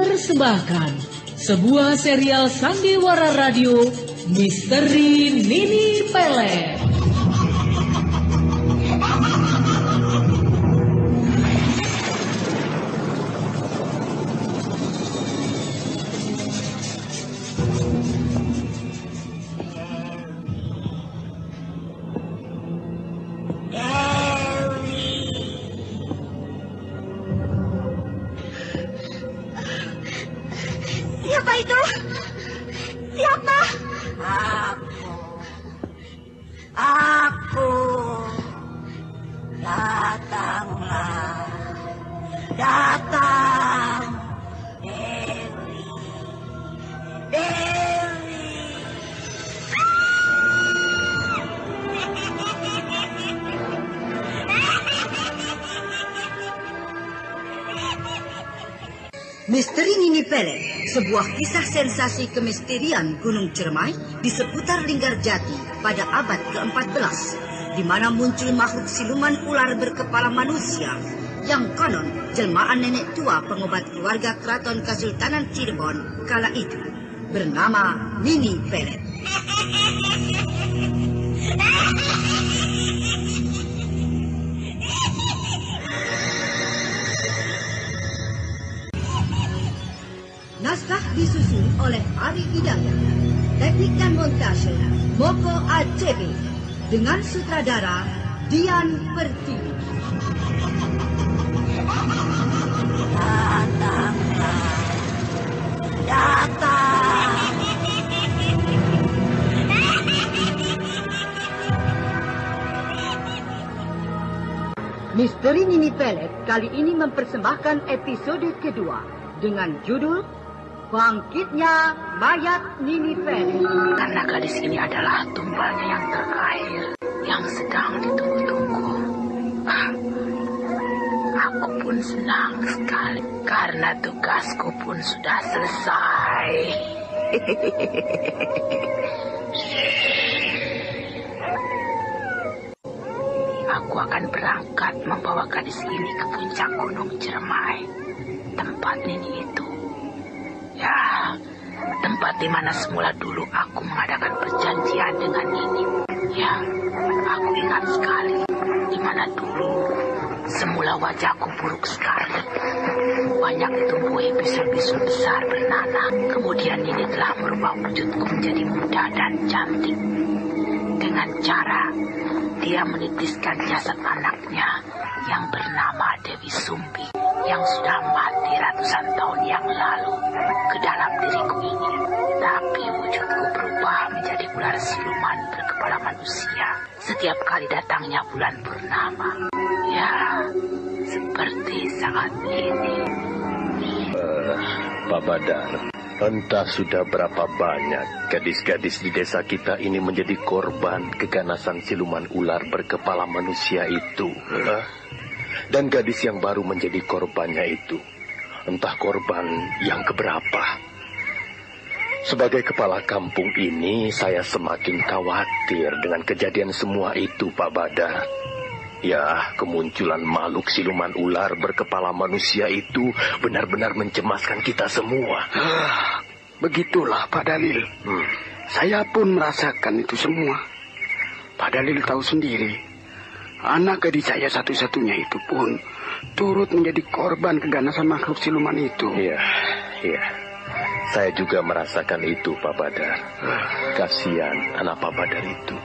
mempersembahkan sebuah serial sandiwara radio Misteri Nini Pelet. Siapa itu? Siapa? Aku. Datanglah. Datang. Dewi. Dewi. Misteri Nini Pelet, sebuah kisah sensasi kemisterian Gunung Ciremai di seputar Linggarjati pada abad ke-14, di mana muncul makhluk siluman ular berkepala manusia yang konon jelmaan nenek tua pengobat keluarga keraton Kesultanan Cirebon kala itu, bernama Nini Pelet. Naskah disusun oleh Ari Hidayat, teknik dan montase Moko ACB, dengan sutradara Dian Pertiwi. Datanglah. Datang. Misteri Nini Pelet kali ini mempersembahkan episode kedua dengan judul Bangkitnya Mayat Nini Pelet. Karena gadis ini adalah tumbalnya yang terakhir yang sedang ditunggu-tunggu. Aku pun senang sekali karena tugasku pun sudah selesai. Aku akan berangkat membawa gadis ini ke puncak Gunung Ciremai, tempat Nini itu. Ya, tempat di mana semula dulu aku mengadakan perjanjian dengan Nini. Ya, aku ingat sekali di mana dulu semula wajahku buruk sekali. Banyak ditumbuhi bisul-bisul besar bernanah. Kemudian Nini telah merubah wujudku menjadi muda dan cantik. Dengan cara dia menitiskan jasad anaknya yang bernama Dewi Sumbi, yang sudah mati ratusan tahun yang lalu, ke dalam diriku ini. Tapi wujudku berubah menjadi ular siluman berkepala manusia setiap kali datangnya bulan purnama. Ya, seperti saat ini. Pak Badar, entah sudah berapa banyak gadis-gadis di desa kita ini menjadi korban keganasan siluman ular berkepala manusia itu. Dan gadis yang baru menjadi korbannya itu, entah korban yang keberapa. Sebagai kepala kampung ini, saya semakin khawatir dengan kejadian semua itu, Pak Badar. Ya, kemunculan makhluk siluman ular berkepala manusia itu benar-benar mencemaskan kita semua. Begitulah, Pak Dalil. Saya pun merasakan itu semua. Pak Dalil tahu sendiri, anak gadis saya satu-satunya itu pun turut menjadi korban keganasan makhluk siluman itu. Iya. Saya juga merasakan itu, Pak Badar. Kasihan anak Pak Badar itu.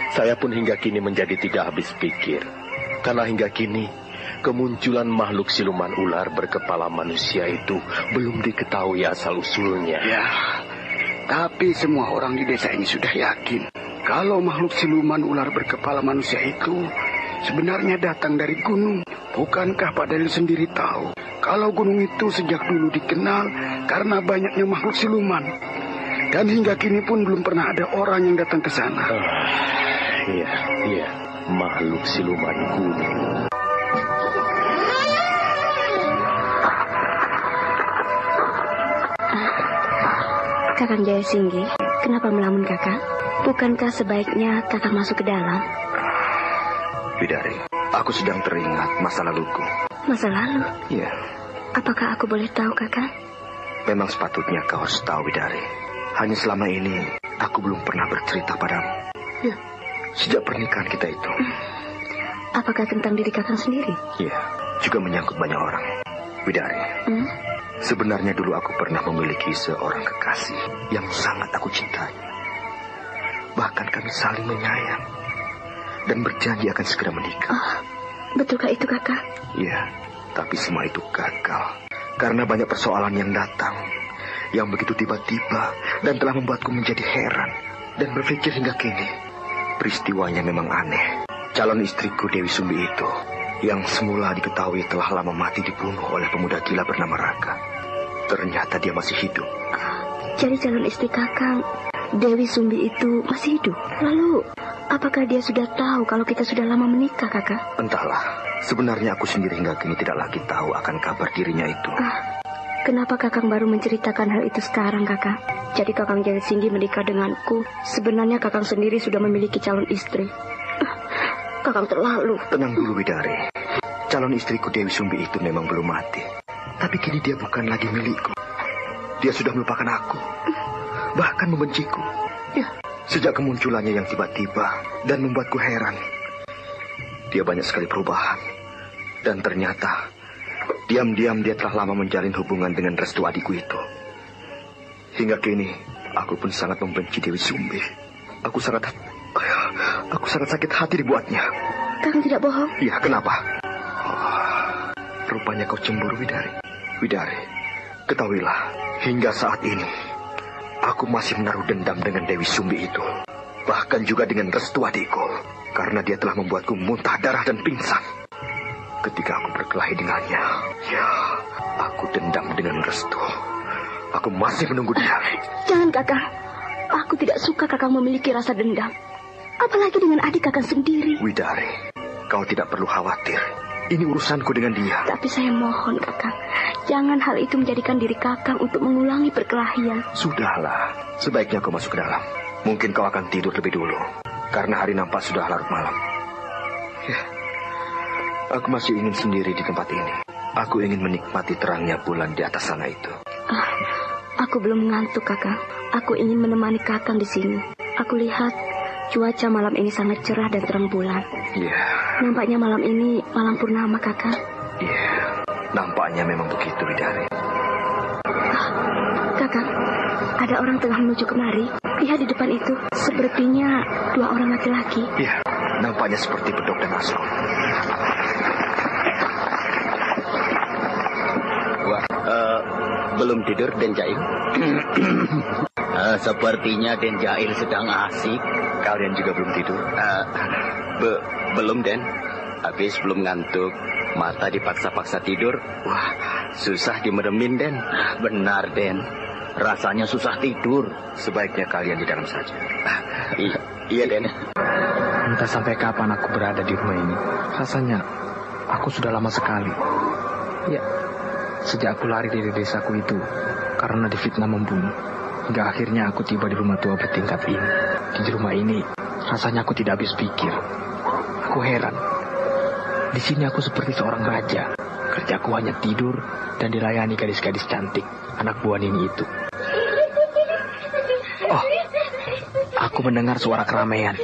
Saya pun hingga kini menjadi tidak habis pikir. Karena hingga kini, kemunculan makhluk siluman ular berkepala manusia itu belum diketahui asal-usulnya. Ya, tapi semua orang di desa ini sudah yakin kalau makhluk siluman ular berkepala manusia itu sebenarnya datang dari gunung. Bukankah Pak Dalil sendiri tahu kalau gunung itu sejak dulu dikenal karena banyaknya makhluk siluman? Dan hingga kini pun belum pernah ada orang yang datang ke sana. Iya, makhluk siluman gunung. Kakang Jaya Singgi, kenapa melamun kakak? Bukankah sebaiknya kakak masuk ke dalam? Bidari, aku sedang teringat masa laluku. Masa lalu? Iya. Apakah aku boleh tahu kakak? Memang sepatutnya kau harus tahu, Widari. Hanya selama ini aku belum pernah bercerita padamu. Ya, sejak pernikahan kita itu. Apakah tentang diri kakang sendiri? Iya, juga menyangkut banyak orang. Widari, sebenarnya dulu aku pernah memiliki seorang kekasih yang sangat aku cintai. Bahkan kami saling menyayang dan berjanji akan segera menikah. Oh, betulkah itu, kakak? Iya, tapi semua itu gagal karena banyak persoalan yang datang, yang begitu tiba-tiba dan telah membuatku menjadi heran dan berpikir hingga kini. Peristiwanya memang aneh. Calon istriku Dewi Sumbi itu, yang semula diketahui telah lama mati dibunuh oleh pemuda gila bernama Raka, ternyata dia masih hidup. Jadi calon istri kakang, Dewi Sumbi itu masih hidup? Lalu, apakah dia sudah tahu kalau kita sudah lama menikah, kakak? Entahlah, sebenarnya aku sendiri hingga kini tidak lagi tahu akan kabar dirinya itu. Kenapa kakang baru menceritakan hal itu sekarang, kakak? Jadi kakang Jaya Singgi menikah denganku. Sebenarnya kakang sendiri sudah memiliki calon istri. Kakang terlalu. Tenang dulu, Widari. Calon istriku Dewi Sumbi itu memang belum mati. Tapi kini dia bukan lagi milikku. Dia sudah melupakan aku. Bahkan membenciku. Ya, sejak kemunculannya yang tiba-tiba dan membuatku heran. Dia banyak sekali perubahan. Dan ternyata diam-diam dia telah lama menjalin hubungan dengan restu adikku itu. Hingga kini aku pun sangat membenci Dewi Sumbi. Aku sangat sakit hati dibuatnya. Kakang tidak bohong? Iya, kenapa? Rupanya kau cemburu, Widari. Widari, ketahuilah, hingga saat ini aku masih menaruh dendam dengan Dewi Sumbi itu. Bahkan juga dengan restu adikku, karena dia telah membuatku muntah darah dan pingsan. Ketika aku berkelahi dengannya, ya, aku dendam dengan restu. Aku masih menunggu dia. Jangan, kakang. Aku tidak suka kakang memiliki rasa dendam. Apalagi dengan adik kakang sendiri. Widari, kau tidak perlu khawatir. Ini urusanku dengan dia. Tapi saya mohon, kakang, jangan hal itu menjadikan diri kakang untuk mengulangi perkelahian. Sudahlah, sebaiknya kau masuk ke dalam. Mungkin kau akan tidur lebih dulu, karena hari nampak sudah larut malam. Ya, aku masih ingin sendiri di tempat ini. Aku ingin menikmati terangnya bulan di atas sana itu. Aku belum mengantuk, kakang. Aku ingin menemani kakang di sini. Aku lihat cuaca malam ini sangat cerah dan terang bulan. Iya. Nampaknya malam ini malam purnama, kakang. Iya, nampaknya memang begitu, Widari. Kakang, ada orang tengah menuju kemari. Lihat di depan itu, sepertinya 2 orang laki-laki. Iya, nampaknya seperti Bedok dan Aslo. Wah, belum tidur Den Jail? Sepertinya Den Jail sedang asik. Kalian juga belum tidur? Belum, Den. Habis belum ngantuk. Mata dipaksa-paksa tidur. Wah, susah dimeremin, Den. Benar, Den. Rasanya susah tidur. Sebaiknya kalian di dalam saja. Iya, Den. Entah sampai kapan aku berada di rumah ini. Rasanya aku sudah lama sekali. Ya, sejak aku lari dari desaku itu karena difitnah membunuh. Hingga akhirnya aku tiba di rumah tua bertingkat ini. Di rumah ini, rasanya aku tidak habis pikir. Aku heran. Di sini aku seperti seorang raja. Kerjaku hanya tidur dan dilayani gadis-gadis cantik, anak buah Nini itu. Oh, aku mendengar suara keramaian.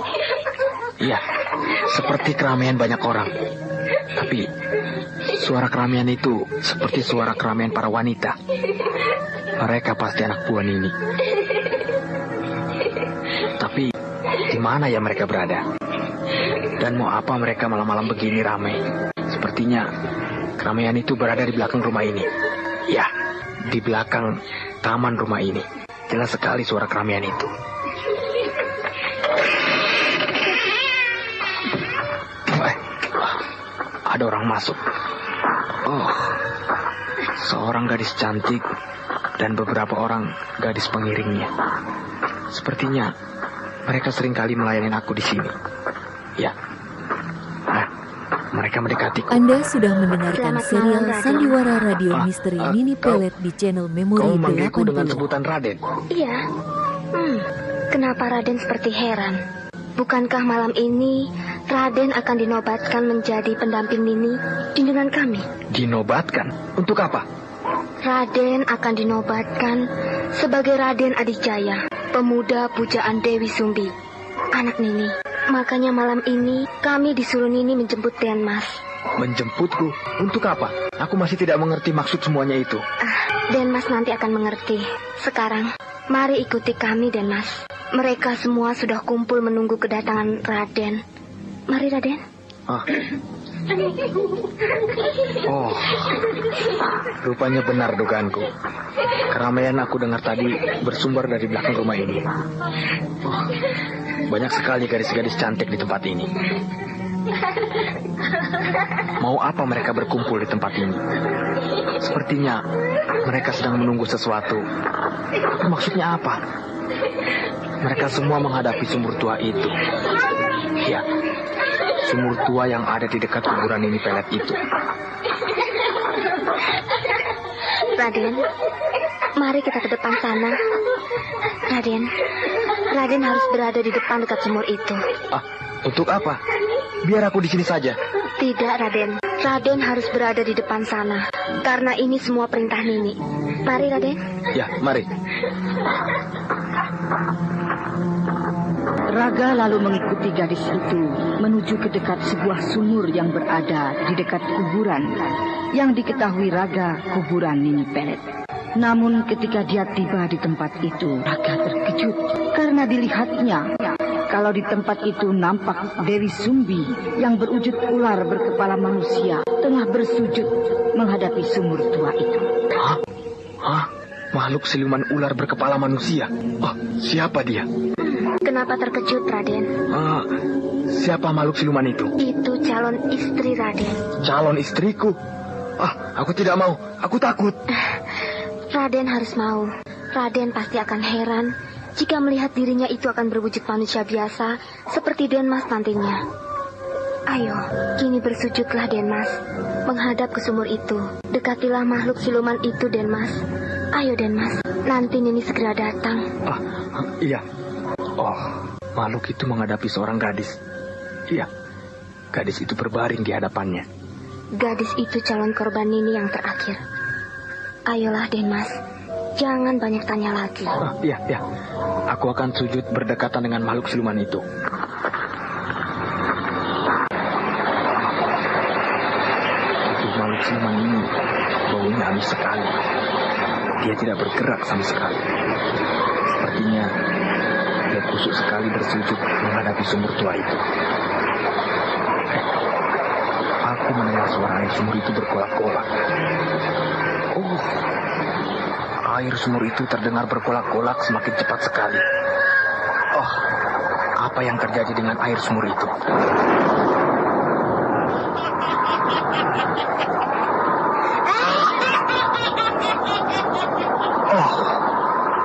Iya, seperti keramaian banyak orang. Tapi, suara keramaian itu seperti suara keramaian para wanita. Mereka pasti anak buah Nini. Tapi, di mana ya mereka berada? Dan mau apa mereka malam-malam begini ramai? Sepertinya keramaian itu berada di belakang rumah ini. Ya, di belakang taman rumah ini. Jelas sekali suara keramaian itu. Ada orang masuk. Oh, seorang gadis cantik dan beberapa orang gadis pengiringnya. Sepertinya mereka seringkali melayani aku di sini. Ya. Nah, mereka mendekatiku. Anda sudah mendengarkan serial Sandiwara Radio Misteri Nini Pelet di channel Memori 80. Kau memanggilku dengan sebutan Raden? Iya. Kenapa Raden seperti heran? Bukankah malam ini Raden akan dinobatkan menjadi pendamping Nini junjungan kami? Dinobatkan? Untuk apa? Raden akan dinobatkan sebagai Raden Adijaya, pemuda pujaan Dewi Sumbi, anak Nini. Makanya malam ini kami disuruh Nini menjemput Den Mas. Menjemputku? Untuk apa? Aku masih tidak mengerti maksud semuanya itu. Den Mas nanti akan mengerti. Sekarang, mari ikuti kami, Den Mas. Mereka semua sudah kumpul menunggu kedatangan Raden. Mari, Raden. Oh, rupanya benar dugaanku. Keramaian aku dengar tadi bersumber dari belakang rumah ini. Oh, banyak sekali gadis-gadis cantik di tempat ini. Mau apa mereka berkumpul di tempat ini? Sepertinya mereka sedang menunggu sesuatu. Tapi maksudnya apa? Mereka semua menghadapi sumur tua itu. Ya, sumur tua yang ada di dekat kuburan Nini Pelet itu. Raden, mari kita ke depan sana. Raden harus berada di depan dekat sumur itu. Untuk apa? Biar aku di sini saja. Tidak, Raden. Raden harus berada di depan sana. Karena ini semua perintah Nini. Mari, Raden. Ya, mari. Raga lalu mengikuti gadis itu menuju ke dekat sebuah sumur yang berada di dekat kuburan yang diketahui Raga kuburan Nini Pelet. Namun ketika dia tiba di tempat itu, Raga terkejut karena dilihatnya kalau di tempat itu nampak Dewi Sumbi yang berwujud ular berkepala manusia tengah bersujud menghadapi sumur tua itu. Hah? Makhluk siluman ular berkepala manusia? Siapa dia? Kenapa terkejut, Raden? Siapa makhluk siluman itu? Itu calon istri Raden. Calon istriku? Aku tidak mau. Aku takut. Raden harus mau. Raden pasti akan heran jika melihat dirinya itu akan berwujud manusia biasa seperti Den Mas nantinya. Ayo, kini bersujudlah Den Mas, menghadap ke sumur itu. Dekatilah makhluk siluman itu, Den Mas. Ayo, Den Mas, nanti Nini segera datang. Iya. Makhluk itu menghadapi seorang gadis. Iya, gadis itu berbaring di hadapannya. Gadis itu calon korban Nini yang terakhir. Ayolah, Den Mas, jangan banyak tanya lagi. Iya. Aku akan sujud berdekatan dengan makhluk siluman itu. Itu makhluk siluman ini baunya halus sekali. Dia tidak bergerak sama sekali. Sepertinya dia kusuk sekali bersujud menghadapi sumur tua itu. Aku mendengar suara air sumur itu berkolak-kolak. Air sumur itu terdengar berkolak-kolak semakin cepat sekali. Apa yang terjadi dengan air sumur itu?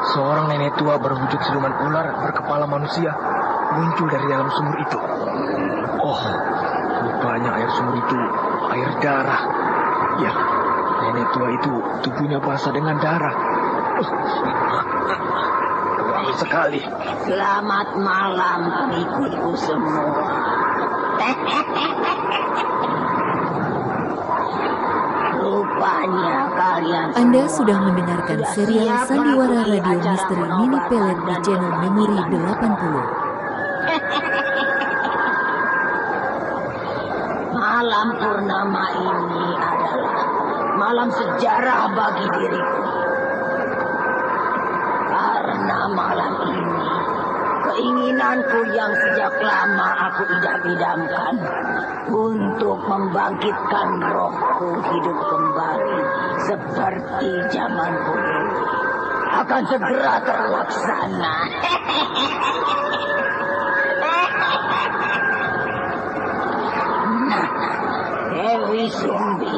Seorang nenek tua berwujud siluman ular berkepala manusia muncul dari dalam sumur itu. Rupanya air sumur itu air darah. Ya, nenek tua itu tubuhnya basah dengan darah. Wangi sekali. Selamat malam pengikutku semua. Rupanya kalian Anda sudah mendengarkan serial Sandiwara Radio Misteri Nini Pelet di channel Memori 80. Malam purnama ini adalah malam sejarah bagi diriku. Karena malam ini keinginanku yang sejak lama aku idam-idamkan untuk membangkitkan rohku hidup kembali seperti zaman dulu akan segera terlaksana. Dewi Sumbi,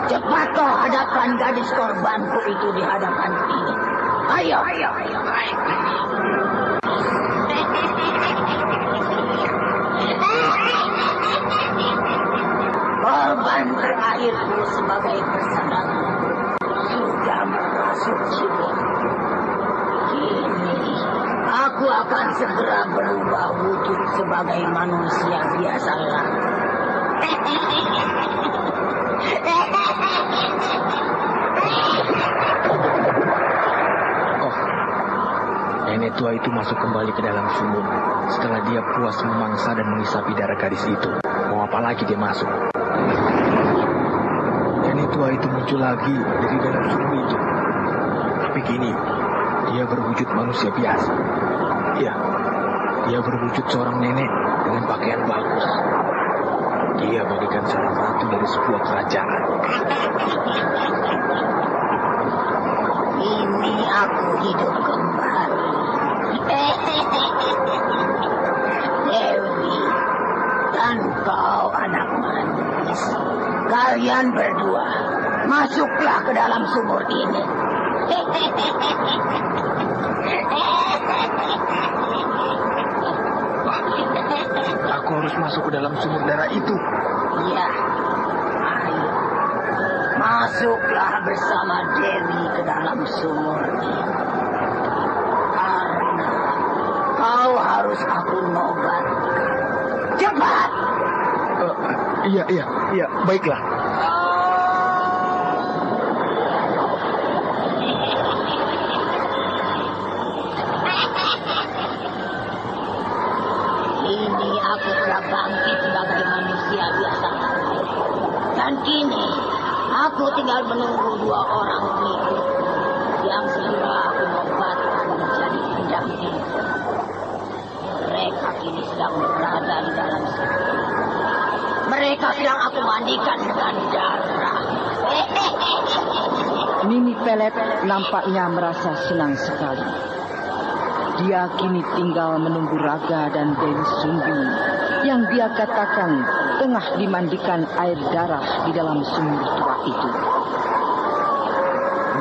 cepat kau hadapkan gadis korbanku itu di hadapan ini. Ayo. Korban terakhirku sebagai pesanan sudah merasuk jiwa. Kini aku akan segera berubah wujud sebagai manusia biasa lagi. Nenek tua itu masuk kembali ke dalam sumur setelah dia puas memangsa dan mengisapi darah gadis itu. Mau apa lagi dia masuk? Nenek tua itu muncul lagi dari dalam sumur itu. Tapi kini dia berwujud manusia biasa. Ya, dia berwujud seorang nenek dengan pakaian bagus. Dia bagaikan seorang ratu dari sebuah kerajaan. Ini aku hidup kembali. Dewi dan kau anak manis, kalian berdua masuklah ke dalam sumur ini. Aku harus masuk ke dalam sumur darah itu. Iya, ayo masuklah bersama Dewi ke dalam sumur ini. Karena kau harus aku nobatkan. Cepat! Iya, baiklah. Ini aku telah bangkit sebagai manusia biasa. Dan kini aku tinggal menunggu dua orang berikut yang segera aku nobatkan menjadi pendamping. Mereka kini sedang berada di dalam sumur. Mereka sedang aku mandikan dengan darah. Nini Pelet nampaknya merasa senang sekali. Dia kini tinggal menunggu Raga dan Dewi Sumbi yang dia katakan tengah dimandikan air darah di dalam sumur tua itu.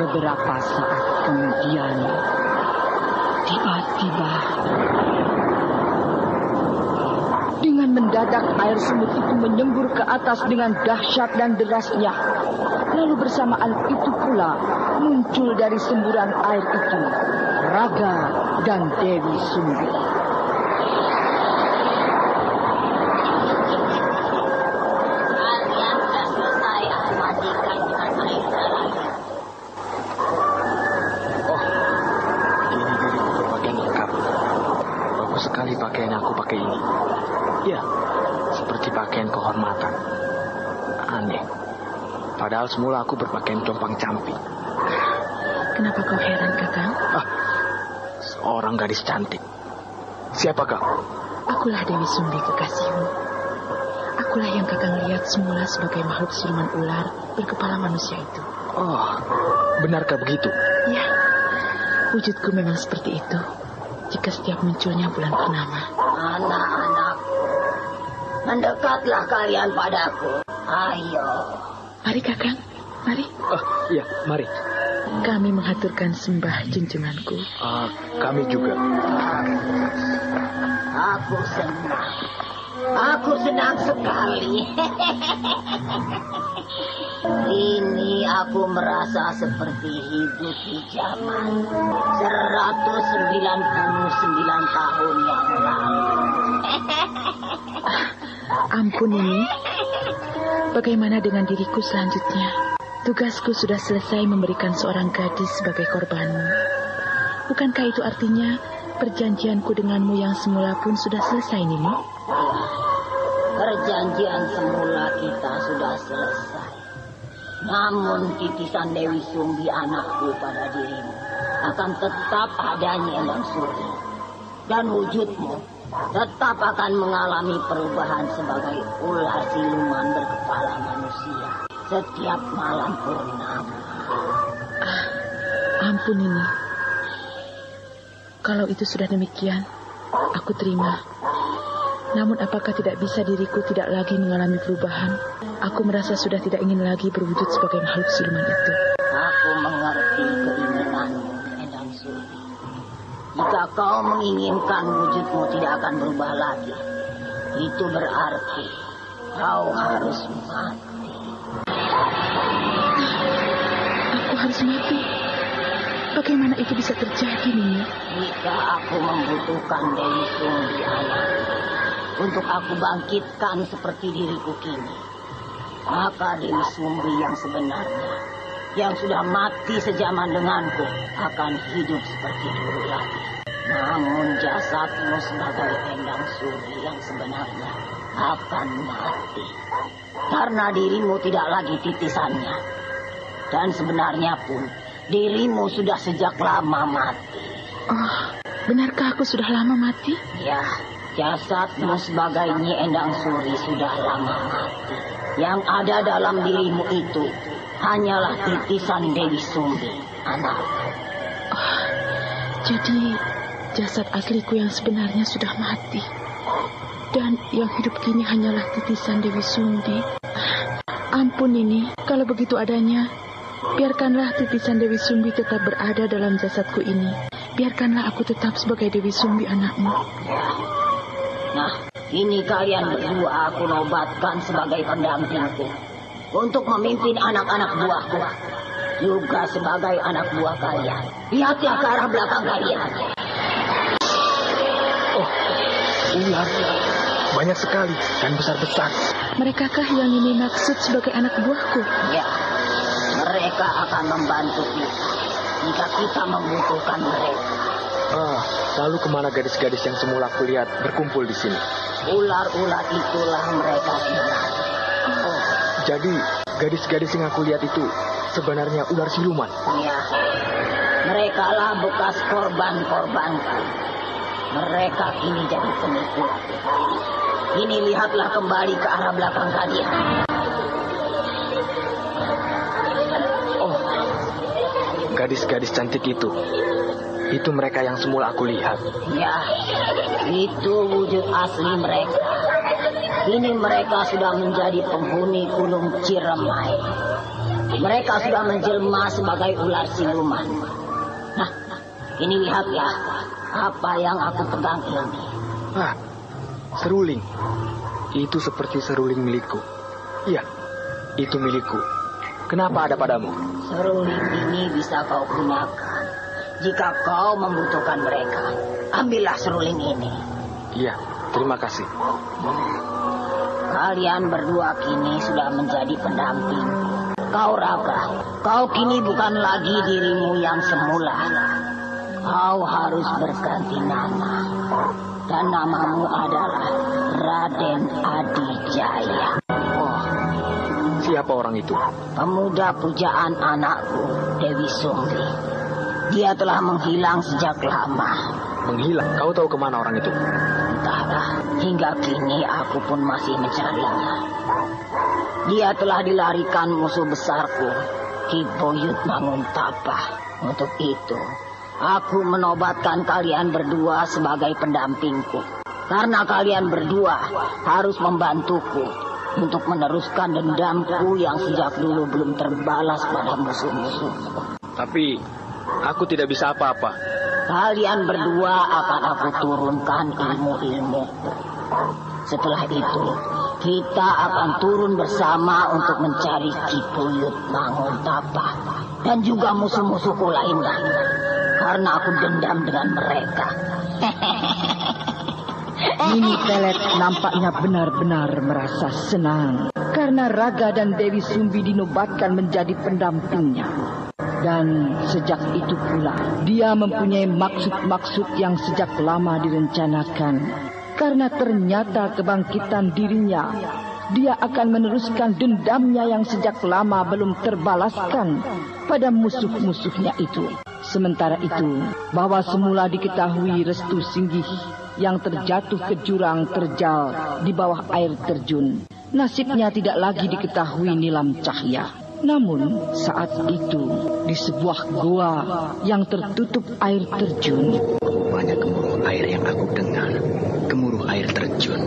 Beberapa saat kemudian, tiba-tiba dengan mendadak air sumur itu menyembur ke atas dengan dahsyat dan derasnya. Lalu bersamaan itu pula muncul dari semburan air itu Raga dan Dewi Sumbi. Kalian sudah selesai aku mandikan dengan air darah. Oh, ini diriku berpakaian lengkap. Bagus sekali pakaian aku pakai ini. Ya, seperti pakaian kehormatan. Aneh. Padahal semula aku berpakaian compang-camping. Kenapa kau heran, Kakang? Seorang gadis cantik. Siapa kau? Akulah Dewi Sumbi kekasihmu. Akulah yang Kakang lihat semula sebagai makhluk siluman ular berkepala manusia itu. Oh, benarkah begitu? Ya, wujudku memang seperti itu. Jika setiap munculnya bulan purnama. Anak-anak, mendekatlah kalian padaku. Ayo. Mari, Kakang. Mari. Oh, iya, mari. Kami mengaturkan sembah junjunganku. Kami juga. Aku senang. Aku senang sekali. Ini aku merasa seperti hidup di zaman 199 tahun yang lalu. Ampun ini. Bagaimana dengan diriku selanjutnya? Tugasku sudah selesai memberikan seorang gadis sebagai korbanmu. Bukankah itu artinya perjanjianku denganmu yang semula pun sudah selesai, Nini? Perjanjian semula kita sudah selesai. Namun titisan Dewi Sumbi anakku pada dirimu akan tetap adanya dalam suri. Dan wujudmu tetap akan mengalami perubahan sebagai ular siluman berkepala manusia setiap malam purnama. Ampun ini. Kalau itu sudah demikian, aku terima. Namun apakah tidak bisa diriku tidak lagi mengalami perubahan? Aku merasa sudah tidak ingin lagi berwujud sebagai makhluk siluman itu. Aku mengerti keinginanmu, Endang Suri. Jika kau menginginkan wujudmu tidak akan berubah lagi, itu berarti kau harus mati. Aku harus mati? Bagaimana itu bisa terjadi, Nini? Jika aku membutuhkan Dewi Sumbi anak untuk aku bangkitkan seperti diriku kini, maka Dewi Sumbi yang sebenarnya, yang sudah mati sejaman denganku, akan hidup seperti dulu lagi. namun jasadmu sebagai Endang Suri yang sebenarnya akan mati. Karena dirimu tidak lagi titisannya. Dan sebenarnya pun dirimu sudah sejak lama mati. Oh, benarkah aku sudah lama mati? Ya, jasadmu sebagai Nyi Endang Suri sudah lama mati. Yang ada dalam dirimu itu hanyalah titisan Dewi Sumbi, anakku. Oh, jadi jasad asliku yang sebenarnya sudah mati. Dan yang hidup kini hanyalah titisan Dewi Sumbi. Ampun Nini, kalau begitu adanya, biarkanlah titisan Dewi Sumbi tetap berada dalam jasadku ini. Biarkanlah aku tetap sebagai Dewi Sumbi anakmu. Nah, ini kalian berdua aku nobatkan sebagai pendampingku untuk memimpin anak-anak buahku. Juga sebagai anak buah kalian. Lihat ya ke arah belakang kalian. Oh, ular. Banyak sekali dan besar-besar. Merekakah yang ini maksud sebagai anak buahku? Ya, mereka akan membantu kita jika kita membutuhkan mereka. Lalu kemana gadis-gadis yang semula aku lihat berkumpul di sini? Ular-ular itulah mereka siluman. Oh, jadi gadis-gadis yang aku lihat itu sebenarnya ular siluman? Ya, mereka lah bekas korban-korbanku. Mereka kini jadi pengikut. Ini lihatlah kembali ke arah belakang kalian. Oh, gadis-gadis cantik itu. Itu mereka yang semula aku lihat. Ya, itu wujud asli mereka. Kini mereka sudah menjadi penghuni Gunung Ciremai. Mereka sudah menjelma sebagai ular siluman. Nah, ini lihat ya, apa yang aku pegang ini. Seruling. Itu seperti seruling milikku. Iya, itu milikku. Kenapa ada padamu? Seruling ini bisa kau gunakan jika kau membutuhkan mereka. Ambillah seruling ini. Iya, terima kasih. Kalian berdua kini sudah menjadi pendamping. Kau Raga, kau kini bukan lagi dirimu yang semula. Kau harus berganti nama. Dan namamu adalah Raden Adijaya. Oh, siapa orang itu? Pemuda pujaan anakku, Dewi Sumbi. Dia telah menghilang sejak lama. Menghilang? Kau tahu kemana orang itu? Entahlah, hingga kini aku pun masih mencarinya. Dia telah dilarikan musuh besarku, Ki Boyut Manguntapah. Untuk itu, aku menobatkan kalian berdua sebagai pendampingku. Karena kalian berdua harus membantuku untuk meneruskan dendamku yang sejak dulu belum terbalas pada musuh-musuhku. Tapi aku tidak bisa apa-apa. Kalian berdua akan aku turunkan ilmu-ilmu. Setelah itu, kita akan turun bersama untuk mencari Ki Boyut Manguntapah dan juga musuh-musuhku lainnya. Karena aku dendam dengan mereka. Nini Pelet nampaknya benar-benar merasa senang karena Raga dan Dewi Sumbi dinobatkan menjadi pendampingnya. Dan sejak itu pula dia mempunyai maksud-maksud yang sejak lama direncanakan. Karena ternyata kebangkitan dirinya, dia akan meneruskan dendamnya yang sejak lama belum terbalaskan pada musuh-musuhnya itu. Sementara itu, bahwa semula diketahui Restu Singgih yang terjatuh ke jurang terjal di bawah air terjun, nasibnya tidak lagi diketahui Nilam Cahya. Namun saat itu di sebuah goa yang tertutup air terjun, rupanya gemuruh air yang aku dengar, gemuruh air terjun.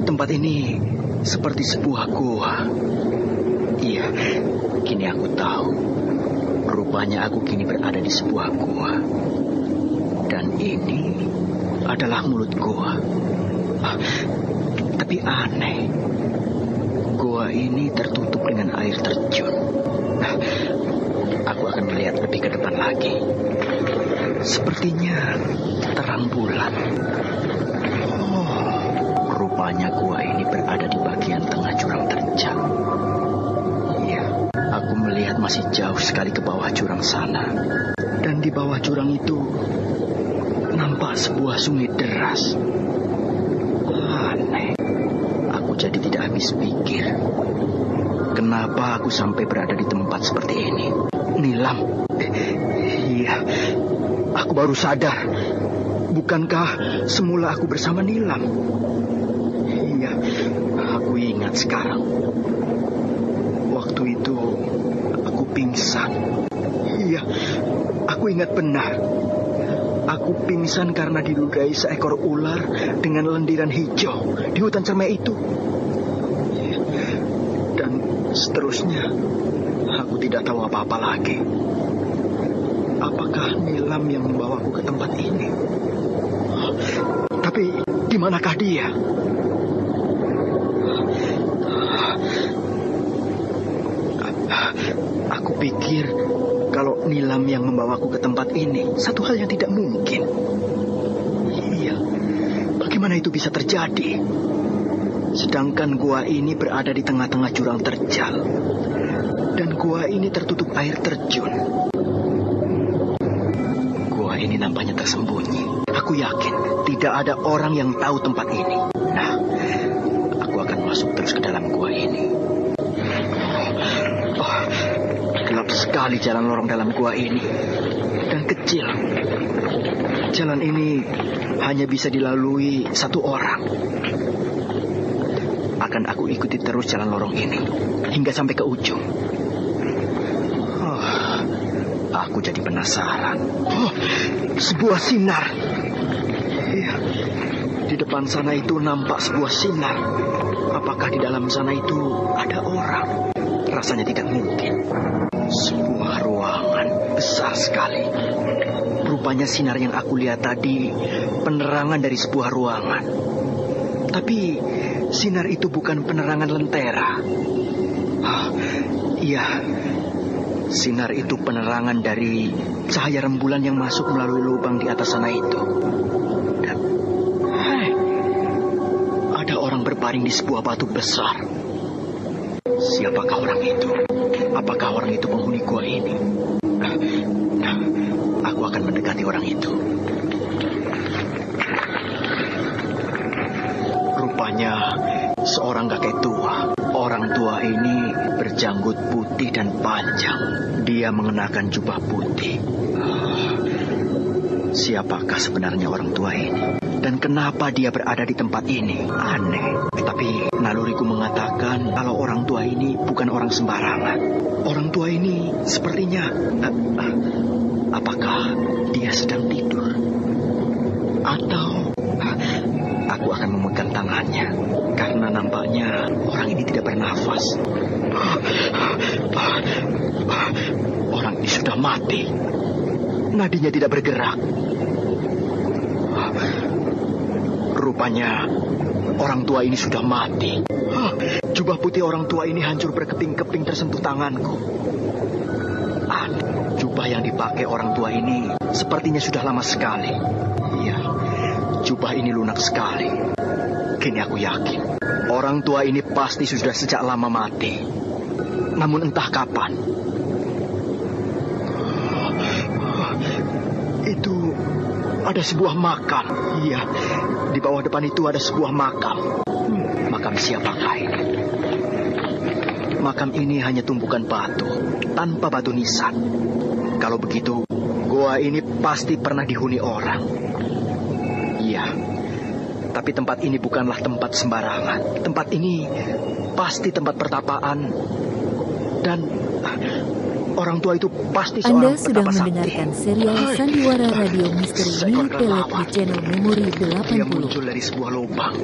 Tempat ini seperti sebuah goa. Iya, kini aku tahu. Rupanya aku kini berada di sebuah goa. Dan ini adalah mulut goa. Tapi aneh. Goa ini tertutup dengan air terjun. Aku akan melihat lebih ke depan lagi. Sepertinya terang bulan. Rupanya gua ini berada di bagian tengah jurang terjal. Iya, aku melihat masih jauh sekali ke bawah jurang sana. Dan di bawah jurang itu nampak sebuah sungai deras. Aneh. Aku jadi tidak habis pikir. Kenapa aku sampai berada di tempat seperti ini? Nilam. Iya. Aku baru sadar. Bukankah semula aku bersama Nilam? Iya. Aku ingat sekarang. Waktu itu aku pingsan. Iya, aku ingat benar. Aku pingsan karena diludahi seekor ular dengan lendiran hijau di hutan cermai itu. Dan seterusnya, aku tidak tahu apa-apa lagi. Apakah Nilam yang membawaku ke tempat ini? Tapi di manakah dia? Aku pikir kalau Nilam yang membawaku ke tempat ini, satu hal yang tidak mungkin. Iya, bagaimana itu bisa terjadi? Sedangkan gua ini berada di tengah-tengah jurang terjal. Dan gua ini tertutup air terjun. Gua ini nampaknya tersembunyi. Aku yakin tidak ada orang yang tahu tempat ini. Nah, aku akan masuk terus ke dalam gua ini. Gelap sekali jalan lorong dalam gua ini. Dan kecil. Jalan ini hanya bisa dilalui satu orang. Akan aku ikuti terus jalan lorong ini hingga sampai ke ujung. Aku jadi penasaran. Sebuah sinar. Iya. Di depan sana itu nampak sebuah sinar. Apakah di dalam sana itu ada orang? Rasanya tidak mungkin. Sebuah ruangan besar sekali. Rupanya sinar yang aku lihat tadi penerangan dari sebuah ruangan. Tapi sinar itu bukan penerangan lentera. Iya, sinar itu penerangan dari cahaya rembulan yang masuk melalui lubang di atas sana itu. Dan ada orang berbaring di sebuah batu besar. Siapakah orang itu? Apakah orang itu penghuni gua ini? Aku akan mendekati orang itu. Rupanya seorang kakek tua. Orang tua ini berjanggut putih dan panjang. Dia mengenakan jubah putih. Siapakah sebenarnya orang tua ini? Dan kenapa dia berada di tempat ini? Aneh. Tapi naluriku mengatakan kalau orang tua ini bukan orang sembarangan. Orang tua ini sepertinya... apakah dia sedang tidur? Atau aku akan memegang tangannya? Karena nampaknya orang ini tidak bernafas. Orang ini sudah mati. Nadinya tidak bergerak. Rupanya orang tua ini sudah mati. Jubah putih orang tua ini hancur berkeping-keping tersentuh tanganku. Jubah yang dipakai orang tua ini sepertinya sudah lama sekali. Iya, jubah ini lunak sekali. Kini aku yakin orang tua ini pasti sudah sejak lama mati. Namun entah kapan. Itu ada sebuah makam. Iya, di bawah depan itu ada sebuah makam. Makam siapakah ini? Makam ini hanya tumpukan batu, tanpa batu nisan. Kalau begitu, gua ini pasti pernah dihuni orang. Iya, tapi tempat ini bukanlah tempat sembarangan. Tempat ini pasti tempat pertapaan. Dan orang tua itu pasti seorang Anda sudah mendengarkan serial Sandiwara Radio Misteri Mini Pelet di channel Memori 80. Dia muncul dari sebuah lubang.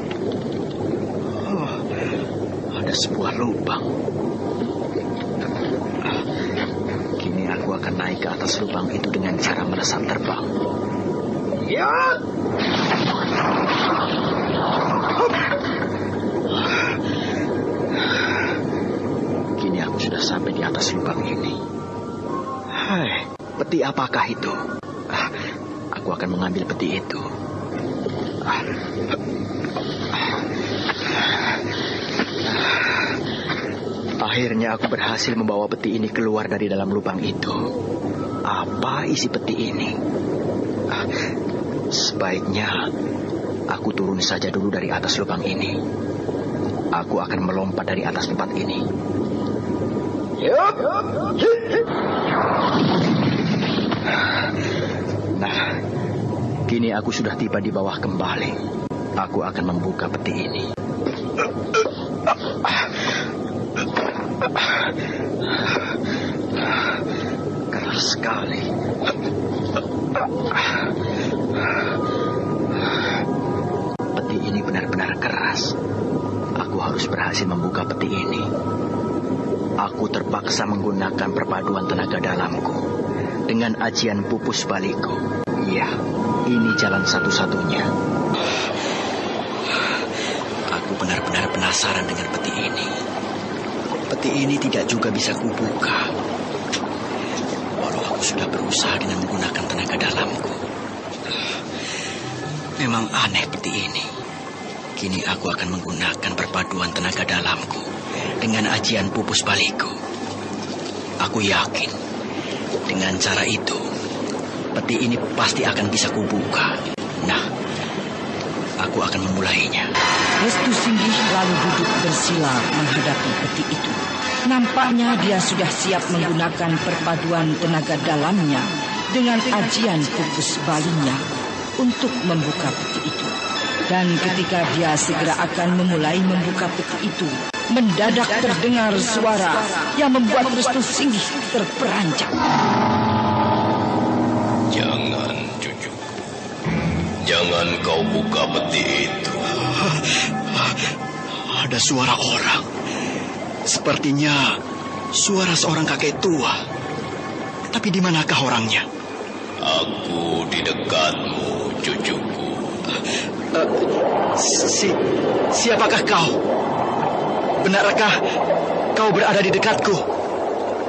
Ada sebuah lubang. Kini aku akan naik ke atas lubang itu dengan cara melesat terbang. Ya! Kini aku sudah sampai di atas lubang ini. Hai, peti apakah itu? Aku akan mengambil peti itu. Akhirnya aku berhasil membawa peti ini keluar dari dalam lubang itu. Apa isi peti ini? Sebaiknya aku turun saja dulu dari atas lubang ini. Aku akan melompat dari atas tempat ini. Nah, kini aku sudah tiba di bawah kembali. Aku akan membuka peti ini. Keras sekali. Peti ini benar-benar keras. Aku harus berhasil membuka peti ini. Aku terpaksa menggunakan perpaduan tenaga dalamku dengan ajian pupus baliku. Iya, ini jalan satu-satunya. Aku benar-benar penasaran dengan peti ini. Peti ini tidak juga bisa kubuka. Walau aku sudah berusaha dengan menggunakan tenaga dalamku. Memang aneh peti ini. Kini aku akan menggunakan perpaduan tenaga dalamku dengan ajian pupus baliku. Aku yakin dengan cara itu peti ini pasti akan bisa kubuka. Nah, aku akan memulainya. Restu Singgih lalu duduk bersila menghadapi peti itu. Nampaknya dia sudah siap menggunakan perpaduan tenaga dalamnya dengan ajian pupus balinya untuk membuka peti itu. Dan ketika dia segera akan memulai membuka peti itu, mendadak terdengar suara yang membuat Restu Singgih terperanjat. Jangan, cucuku. Jangan kau buka peti itu. Ada suara orang. Sepertinya suara seorang kakek tua. Tapi di manakah orangnya? Aku di dekatmu, cucuku. Siapakah kau? Benarkah kau berada di dekatku?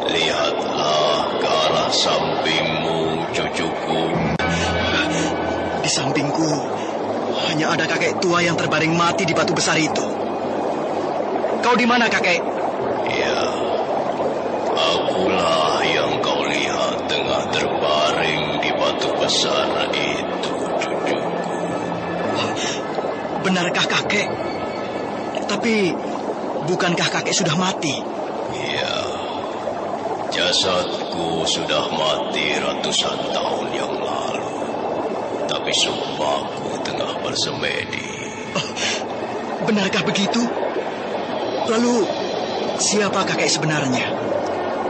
Lihatlah ke arah sampingmu, cucuku. Di sampingku hanya ada kakek tua yang terbaring mati di batu besar itu. Kau di mana, kakek? Ya, akulah yang kau lihat tengah terbaring di batu besar itu, cucuku. Benarkah kakek? Tapi bukankah kakek sudah mati? Ya, jasadku sudah mati ratusan tahun yang lalu. Tapi sumpahku tengah bersemedi. Benarkah begitu? Lalu, siapa kakek sebenarnya?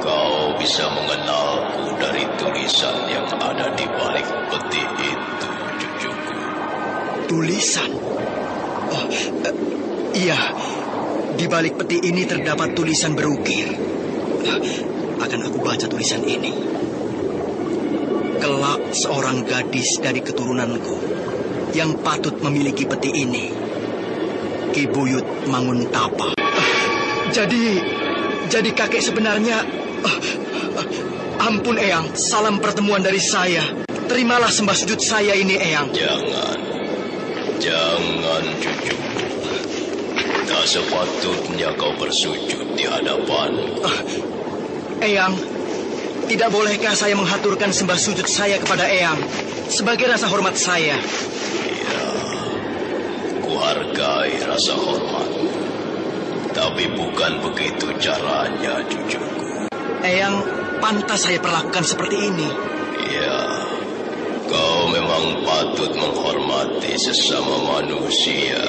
Kau bisa mengenalku dari tulisan yang ada di balik peti itu, cucuku. Tulisan? Oh, iya. Di balik peti ini terdapat tulisan berukir. Akan aku baca tulisan ini. Kelak seorang gadis dari keturunanku yang patut memiliki peti ini, Ki Buyut Manguntapa. Jadi kakek sebenarnya. Ampun Eyang, salam pertemuan dari saya. Terimalah sembah sujud saya ini, Eyang. Jangan, cucu. Tak sepatutnya kau bersujud di hadapanku. Eyang, tidak bolehkah saya menghaturkan sembah sujud saya kepada Eyang sebagai rasa hormat saya? Ya, kuhargai rasa hormat. Tapi bukan begitu caranya, cucuku. Eyang, pantas saya perlakukan seperti ini. Ya, kau memang patut menghormati sesama manusia.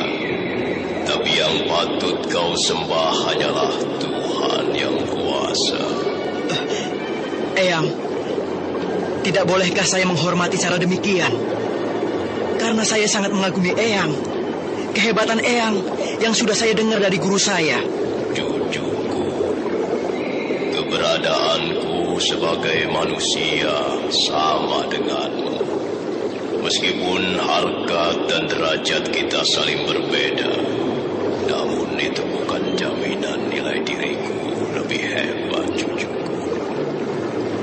Tapi yang patut kau sembah hanyalah Tuhan yang kuasa. Eyang, tidak bolehkah saya menghormati cara demikian? Karena saya sangat mengagumi Eyang. Kehebatan Eyang yang sudah saya dengar dari guru saya. Cucuku, keberadaanku sebagai manusia sama denganmu. Meskipun harkat dan derajat kita saling berbeda, namun itu bukan jaminan nilai diriku lebih hebat, cucuku.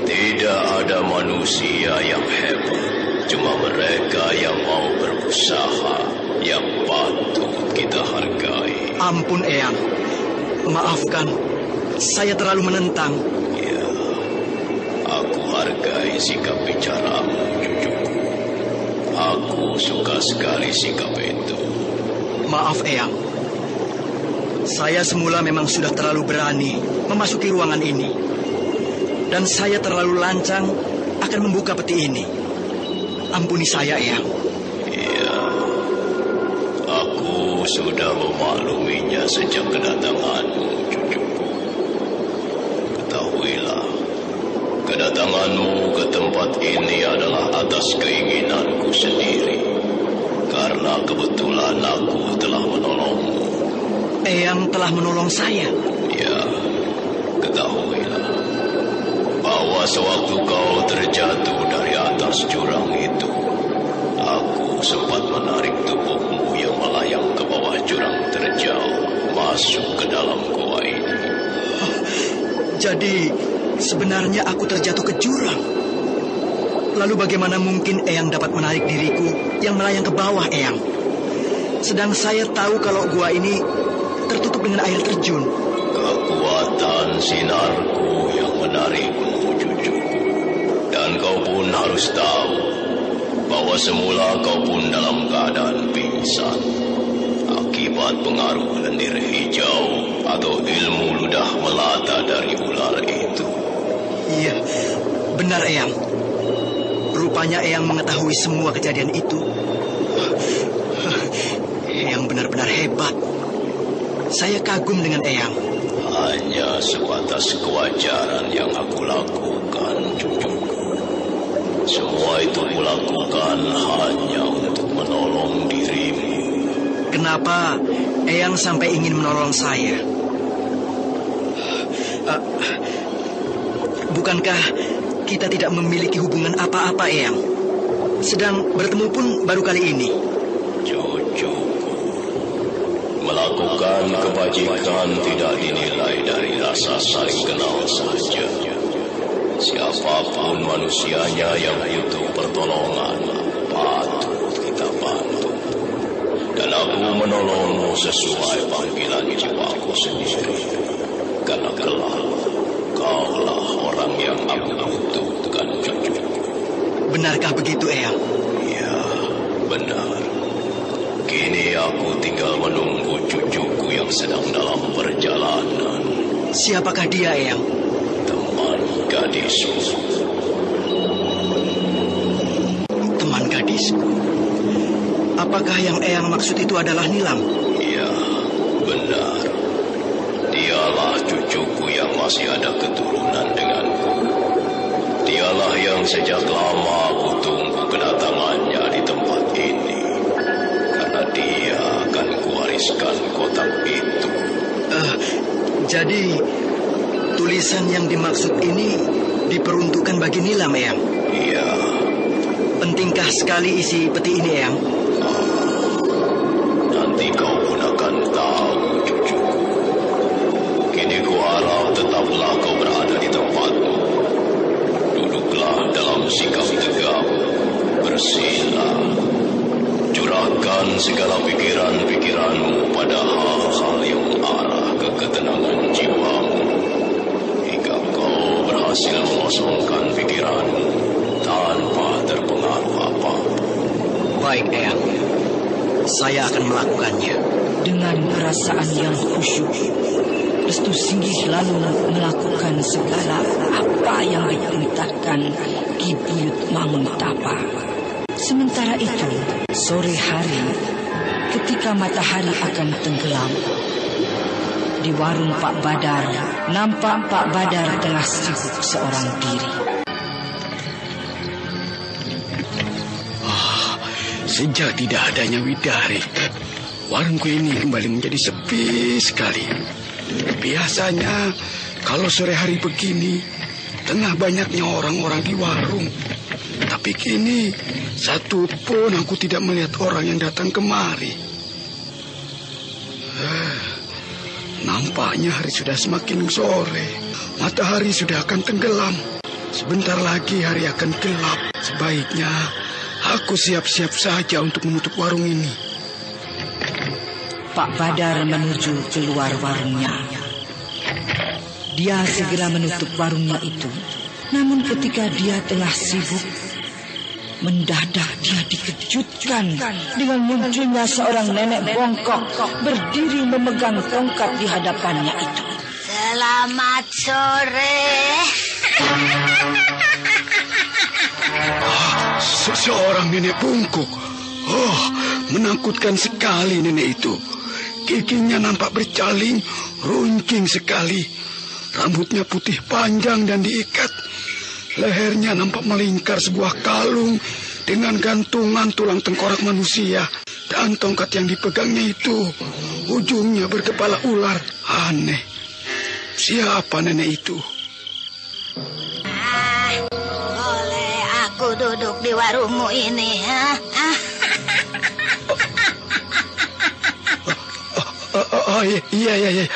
Tidak ada manusia yang hebat, cuma mereka yang mau berusaha yang patut kita hargai. Ampun Eyang, maafkan, saya terlalu menentang. Ya, aku hargai menghargai sikap bicaramu, cucuku. Aku suka sekali sikap itu. Maaf, Eyang. Saya semula memang sudah terlalu berani memasuki ruangan ini. Dan saya terlalu lancang akan membuka peti ini. Ampuni saya, Eyang. Iya. Aku sudah memakluminya sejak kedatanganmu, cucuku. Ketahuilah, kedatanganmu ke tempat ini adalah atas keinginanku sendiri. Karena kebetulan aku telah menolongmu. Eyang telah menolong saya? Ya, ketahuilah bahwa sewaktu kau terjatuh dari atas jurang itu, aku sempat menarik tubuhmu yang melayang ke bawah jurang terjal masuk ke dalam gua ini. Jadi sebenarnya aku terjatuh ke jurang. Lalu bagaimana mungkin Eyang dapat menarik diriku yang melayang ke bawah, Eyang? Sedang saya tahu kalau gua ini tertutup dengan air terjun. Kekuatan sinarku yang menarikmu, cucuku. Dan kau pun harus tahu bahwa semula kau pun dalam keadaan pingsan akibat pengaruh lendir hijau atau ilmu ludah melata dari ular itu. Iya, benar, Eyang. Rupanya Eyang mengetahui semua kejadian itu. Eyang benar-benar hebat. Saya kagum dengan Eyang. Hanya sebatas kewajaran yang aku lakukan, cucuku. Semua itu kulakukan hanya untuk menolong dirimu. Kenapa Eyang sampai ingin menolong saya? Bukankah kita tidak memiliki hubungan apa-apa, Eyang? Sedang bertemu pun baru kali ini. Cucuku, melakukan kebajikan tidak dinilai dari rasa saling kenal saja. Siapapun manusianya yang butuh pertolongan, patut kita bantu. Dan aku menolongmu sesuai panggilan jiwaku sendiri. Karena kelak kaulah orang yang aku butuhkan, cucuku. Benarkah begitu, Eyang? Ya, benar. Kini aku tinggal menunggu cucuku yang sedang dalam perjalanan. Siapakah dia, Eyang? Teman gadisku. Teman gadisku? Apakah yang Eyang maksud itu adalah Nilam? Ya, benar. Dialah cucuku yang masih ada keturunan denganku. Dialah yang sejak lama aku tunggu kedatangannya di tempat ini. Karena dia akan kuwariskan kotak itu. Jadi tulisan yang dimaksud ini diperuntukkan bagi Nilam, Eyang? Iya. Pentingkah sekali isi peti ini, Eyang? Nanti kau pun akan tahu, cucuku. Kini ku harap tetaplah kau berada di tempatmu. Duduklah dalam sikap tegap, bersila. Curahkan segala pikiran-pikiranmu pada hal-hal yang mengarah ke ketenangan jiwamu. Hingga kau berhasil mengosongkan pikiranmu tanpa terpengaruh apapun. Baik, Eyang. Saya akan melakukannya. Dengan perasaan yang khusyuk, Restu Singgi lalu melakukan segala apa yang diperintahkan Ki Buyut Manguntapa. Sementara itu, sore hari, ketika matahari akan tenggelam, di warung Pak Badar, nampak Pak Badar tengah sibuk seorang diri. Sejak tidak adanya Widari, warungku ini kembali menjadi sepi sekali. Biasanya kalau sore hari begini, tengah banyaknya orang-orang di warung. Tapi kini, satu pun aku tidak melihat orang yang datang kemari. Nampaknya hari sudah semakin sore. Matahari sudah akan tenggelam. Sebentar lagi hari akan gelap. Sebaiknya aku siap-siap saja untuk menutup warung ini. Pak Badar menuju keluar warungnya. Dia segera menutup warungnya itu Namun ketika dia tengah sibuk, mendadak dia dikejutkan dengan munculnya seorang nenek bongkok berdiri memegang tongkat di hadapannya itu. Selamat sore. Seorang nenek bungkuk. Oh, menakutkan sekali nenek itu. Giginya nampak bercaling, runcing sekali. Rambutnya putih panjang dan diikat. Lehernya nampak melingkar sebuah kalung dengan gantungan tulang tengkorak manusia. Dan tongkat yang dipegangnya itu ujungnya berkepala ular. Aneh. Siapa nenek itu? Boleh aku duduk di warungmu ini, ha? Iya.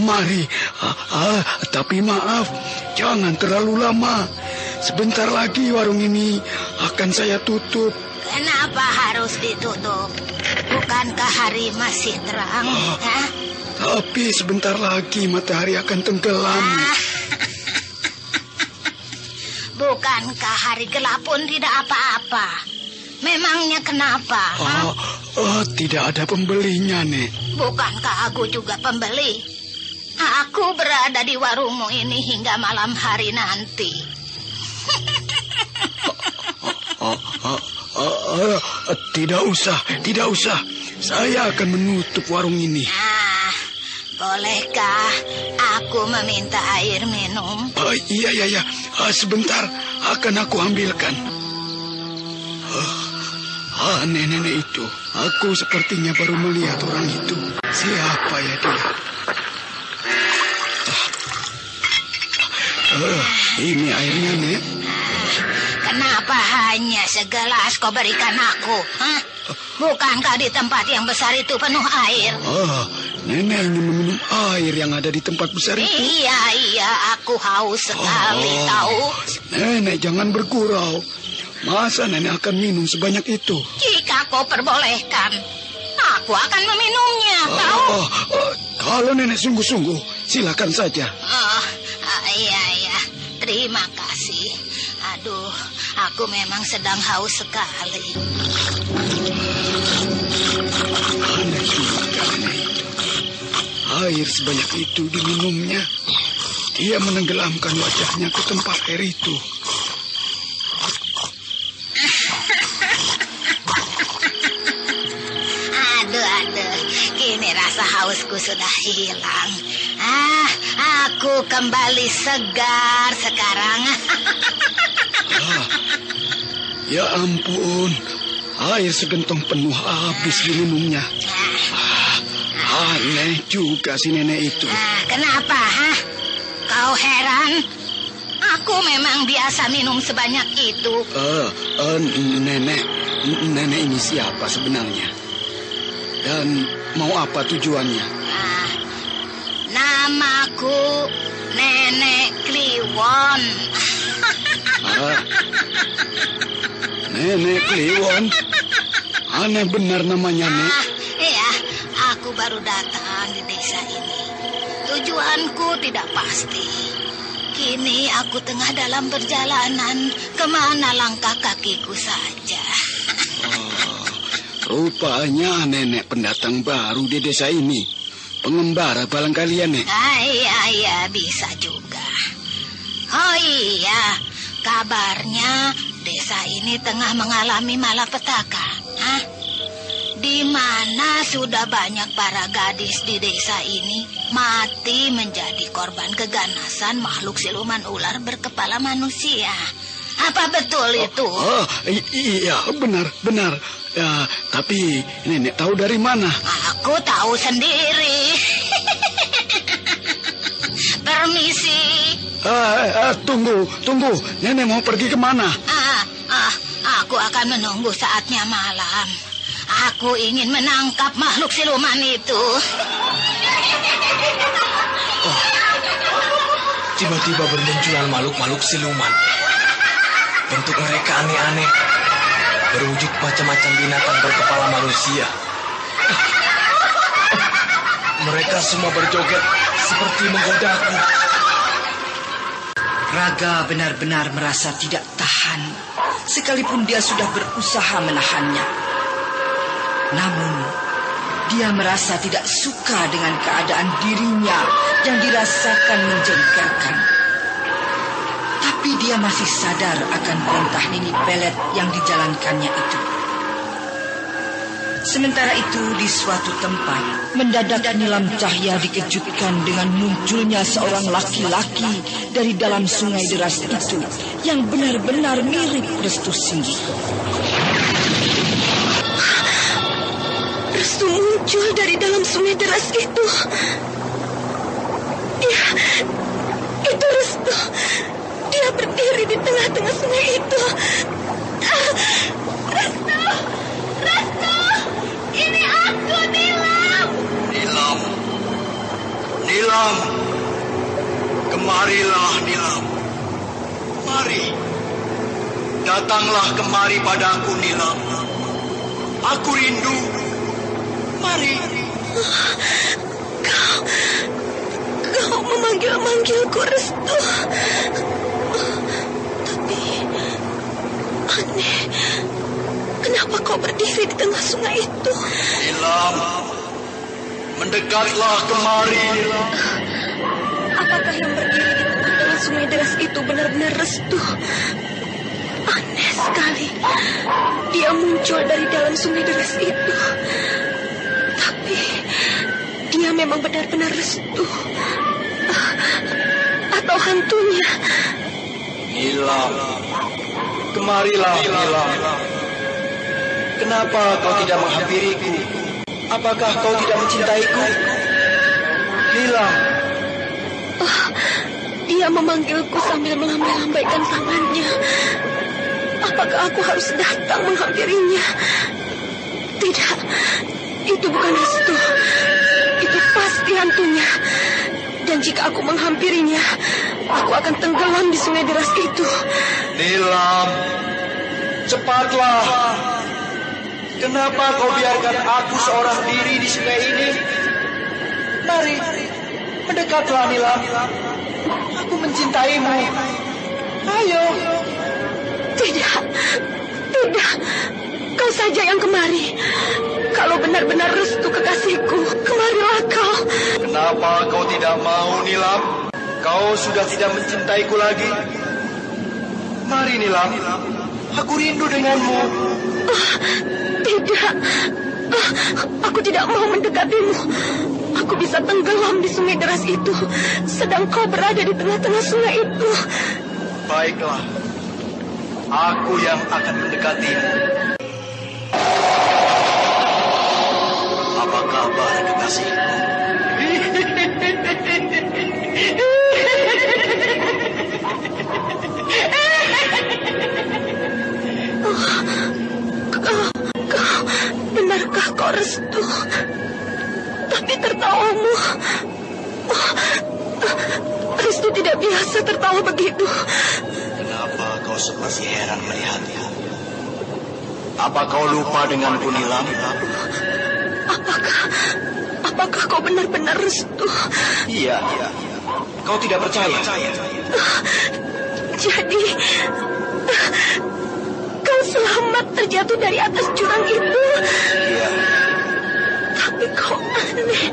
Mari. Tapi maaf, jangan terlalu lama. Sebentar lagi warung ini akan saya tutup. Kenapa harus ditutup? Bukankah hari masih terang? Tapi sebentar lagi matahari akan tenggelam. Bukankah hari gelap pun tidak apa-apa? Memangnya kenapa? Tidak ada pembelinya, Nek. Bukankah aku juga pembeli? Aku berada di warungmu ini hingga malam hari nanti. Tidak usah. Saya akan menutup warung ini. Bolehkah aku meminta air minum? Iya. Sebentar, akan aku ambilkan. Nenek itu. Aku sepertinya baru melihat orang itu. Siapa ya dia? Ini airnya, Nek. Kenapa hanya segelas kau berikan aku? Bukankah di tempat yang besar itu penuh air? Nenek ingin meminum air yang ada di tempat besar itu. Iya, aku haus sekali, tahu? Nenek, jangan bergurau. Masa nenek akan minum sebanyak itu? Jika kau perbolehkan, aku akan meminumnya, tahu? Kalau nenek sungguh-sungguh, silakan saja. Iya. Terima kasih. Aduh, aku memang sedang haus sekali. Aneh juga nenek itu. Air sebanyak itu diminumnya. Dia menenggelamkan wajahnya ke tempat air itu. Aduh, kini rasa hausku sudah hilang. Aku kembali segar sekarang. Ya ampun, air segentong penuh habis diminumnya. Aneh juga si nenek itu. Kenapa, Kau heran? Aku memang biasa minum sebanyak itu. Nenek ini siapa sebenarnya? Dan mau apa tujuannya? Namaku Nenek Kliwon. Nenek Kliwon? Aneh benar namanya, Nek. Iya, aku baru datang di desa ini. Tujuanku tidak pasti. Kini aku tengah dalam perjalanan. Kemana langkah kakiku saja. Rupanya nenek pendatang baru di desa ini. Pengembara barangkali, Nek. Iya, bisa juga. Oh iya, kabarnya desa ini tengah mengalami malapetaka. Di mana sudah banyak para gadis di desa ini mati menjadi korban keganasan makhluk siluman ular berkepala manusia. Apa betul itu? Iya, benar. Ya, tapi nenek tahu dari mana? Aku tahu sendiri. Permisi. Tunggu. Nenek mau pergi kemana? Aku akan menunggu saatnya malam. Aku ingin menangkap makhluk siluman itu. Tiba-tiba bermunculan makhluk-makhluk siluman. Bentuk mereka aneh-aneh, berwujud macam-macam binatang berkepala manusia. Mereka semua berjoget seperti menggodaku. Raga benar-benar merasa tidak tahan, sekalipun dia sudah berusaha menahannya. Namun, dia merasa tidak suka dengan keadaan dirinya yang dirasakan menjengkelkan. Tapi dia masih sadar akan perintah Nini Pelet yang dijalankannya itu. Sementara itu di suatu tempat, mendadak Nilam Cahya dikejutkan dengan munculnya seorang laki-laki dari dalam sungai deras itu yang benar-benar mirip Restu Singgi. Restu muncul dari dalam sungai deras itu. Ya, itu Restu. Dia berdiri di tengah-tengah sungai itu. Restu! Restu! Ini aku, Nilam! Nilam! Nilam! Kemarilah, Nilam. Mari. Datanglah kemari padaku, Nilam. Aku rindu. Mari. Kau memanggil-manggilku, Restu. Tapi aneh. Kenapa kau berdiri di tengah sungai itu? Nilam, mendekatlah kemari. Apakah yang berdiri di tengah sungai deras itu benar-benar Restu? Aneh sekali. Dia muncul dari dalam sungai deras itu. Tapi dia memang benar-benar Restu. Atau hantunya. Nilam, kemarilah, Nilam. Kenapa kau tidak menghampiriku? Apakah kau tidak mencintaiku? Nilam. Dia memanggilku sambil melambai-lambaikan tangannya. Apakah aku harus datang menghampirinya? Tidak, itu bukan Restu. Itu pasti hantunya. Dan jika aku menghampirinya, aku akan tenggelam di sungai deras itu. Nilam, cepatlah. Kenapa kau biarkan aku seorang diri di sungai ini? Mari, mendekatlah, Nilam. Aku mencintaimu. Ayo. Tidak, tidak. Kau saja yang kemari. Kalau benar-benar Restu kekasihku, kemarilah kau. Kenapa kau tidak mau, Nilam? Kau sudah tidak mencintaiku lagi. Mari, Nilam. Aku rindu denganmu. Tidak. Aku tidak mau mendekatimu. Aku bisa tenggelam di sungai deras itu, sedang kau berada di tengah-tengah sungai itu. Baiklah. Aku yang akan mendekatimu. Apa kabar, kekasihku? Benarkah kau Restu? Tapi tertawamu. Restu tidak biasa tertawa begitu. Kenapa kau seperti heran melihatnya? Apa kau lupa denganku, Nilam? Apakah kau benar-benar Restu? Iya. Kau tidak percaya? Jadi kau selamat terjatuh dari atas jurang itu? Iya. Tapi kau aneh.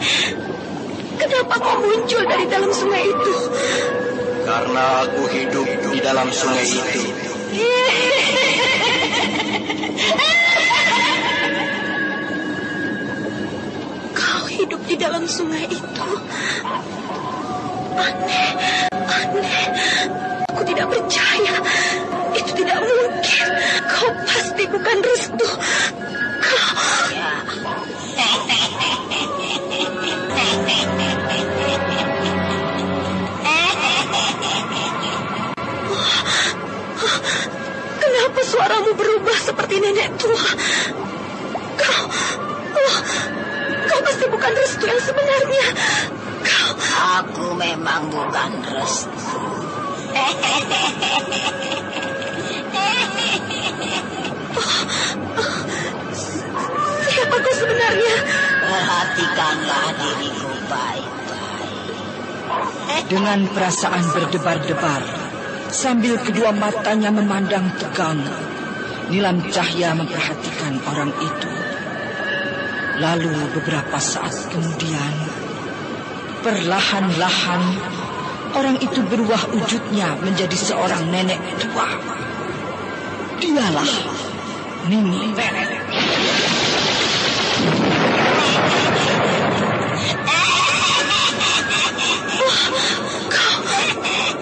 Kenapa kau muncul dari dalam sungai itu? Karena aku hidup di dalam sungai itu. Kau hidup di dalam sungai itu? Aneh. Aku tidak percaya. Itu tidak mungkin. Kau pasti bukan Restu. Kau... Kenapa suaramu berubah seperti nenek tua? Kau pasti bukan Restu yang sebenarnya. Aku memang bukan Restu. Siapa kau sebenarnya? Perhatikanlah diriku baik-baik. Dengan perasaan berdebar-debar, Sambil kedua matanya memandang tegang, Nilam Cahya memperhatikan orang itu. Lalu beberapa saat kemudian, perlahan-lahan orang itu berubah wujudnya menjadi seorang nenek tua. Dialah Nini Pelet.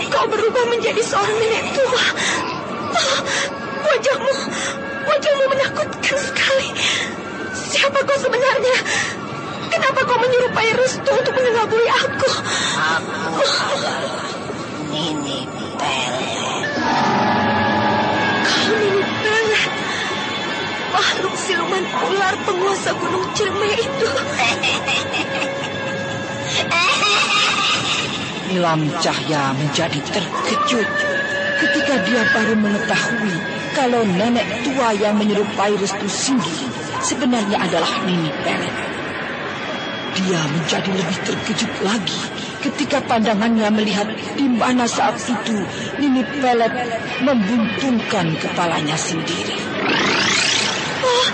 Kau berubah menjadi seorang nenek tua. Wajahmu menakutkan sekali. Siapa kau sebenarnya? Kenapa kau menyerupai Restu untuk mengelabui aku? Aku adalah Nini Pelet. Kau Nini Pelet, makhluk siluman ular penguasa Gunung Ciremai itu. Nilam Cahya menjadi terkejut ketika dia baru mengetahui kalau nenek tua yang menyerupai Restu Singgi sebenarnya adalah Nini Pelet. Dia menjadi lebih terkejut lagi ketika pandangannya melihat di mana saat itu Nini Pelet membuntungkan kepalanya sendiri. Oh,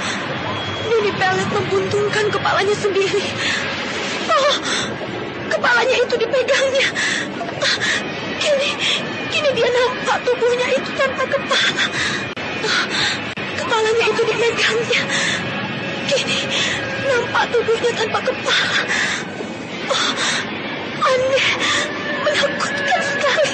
Nini Pelet membuntungkan kepalanya sendiri. Oh, kepalanya itu dipegangnya. Kini dia nampak tubuhnya itu tanpa kepala. Kepalanya itu dipegangnya. Kini nampak tubuhnya tanpa kepala. Oh, aneh, menakutkan sekali.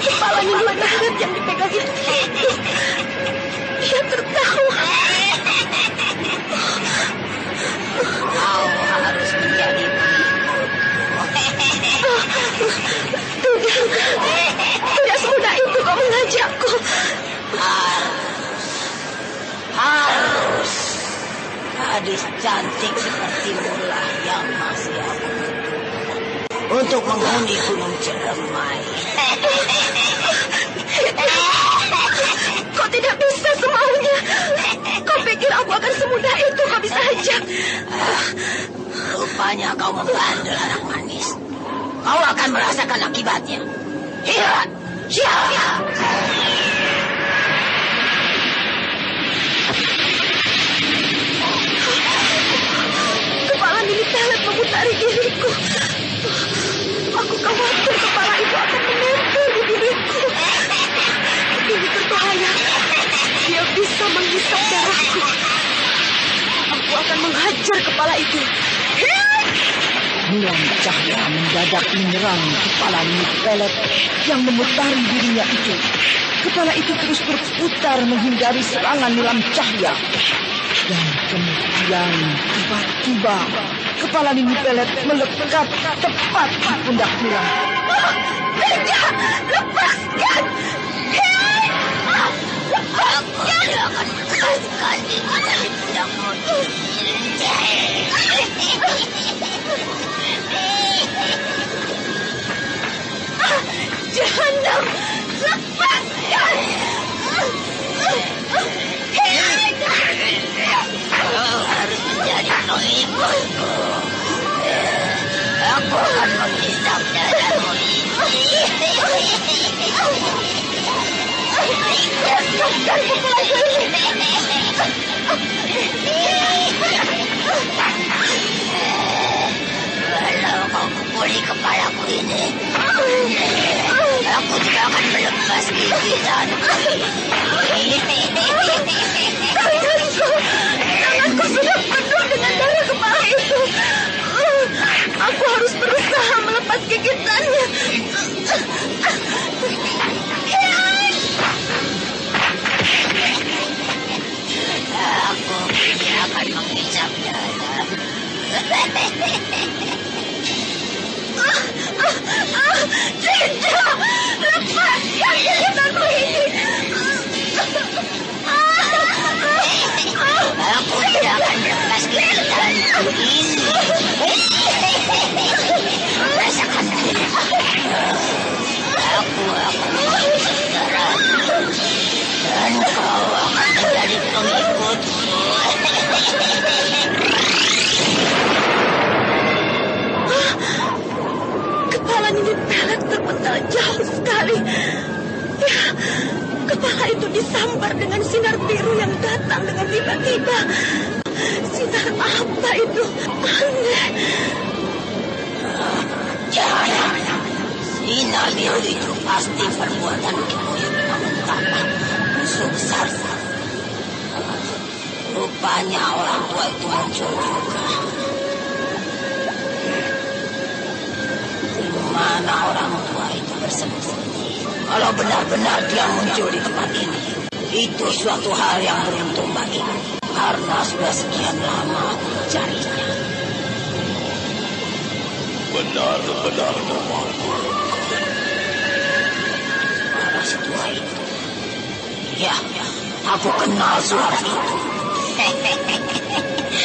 Kepala Nini Pelet yang dipegang itu hidup. Dia tertawa. Kau harus menjadi Tidak semudah itu kau mengajakku. Harus. Gadis cantik sepertimu lah yang masih aku butuhkan untuk menghuni Gunung Ciremai. Kau tidak bisa semaunya. Kau pikir aku akan semudah itu kau bisa ajak. Rupanya kau membandel anak manis. Kau akan merasakan akibatnya. Lihat, siap. Kepala Nini Pelet memutari diriku. Aku khawatir kepala itu akan menempel di diriku. Ini berbahaya. Dia bisa menghisap darahku. Aku akan menghajar kepala itu. Nilam Cahya mendadak menyerang kepala Nini Pelet yang memutari dirinya itu. Kepala itu terus berputar menghindari serangan Nilam Cahya. Dan kemudian tiba-tiba kepala Nini Pelet melekat tepat di pundak Nilam. Tidak, lepaskan. Aku tidak akan lepaskan diri dari pundakmu. Jahanam, lepaskan. Kau harus menjadi pengikutku. Aku akan menghisap darahmu ini. Kalau kau pukuli kepalaku ini, aku tidak akan melepas gigitanku. Tanganku sudah penuh dengan darah kepala itu. Aku harus berusaha melepas gigitannya. Aku tidak akan menghisap darah. Tidak, lepaskan gigitanku ini. disambar dengan sinar biru yang datang dengan tiba-tiba. Sinar apa itu? Aneh. Jangan. Sinar biru itu pasti perbuatan Kibuyut Mamutapa, musuh besar. Rupanya orang tua itu muncul juga. Di mana orang tua itu bersembunyi? Kalau benar-benar dia muncul di tempat ini, itu suatu hal yang beruntung bagiku, karena sudah sekian lama aku mencarinya. Benar-benar memalukan. Suara si tua itu. Ya, aku kenal suara itu.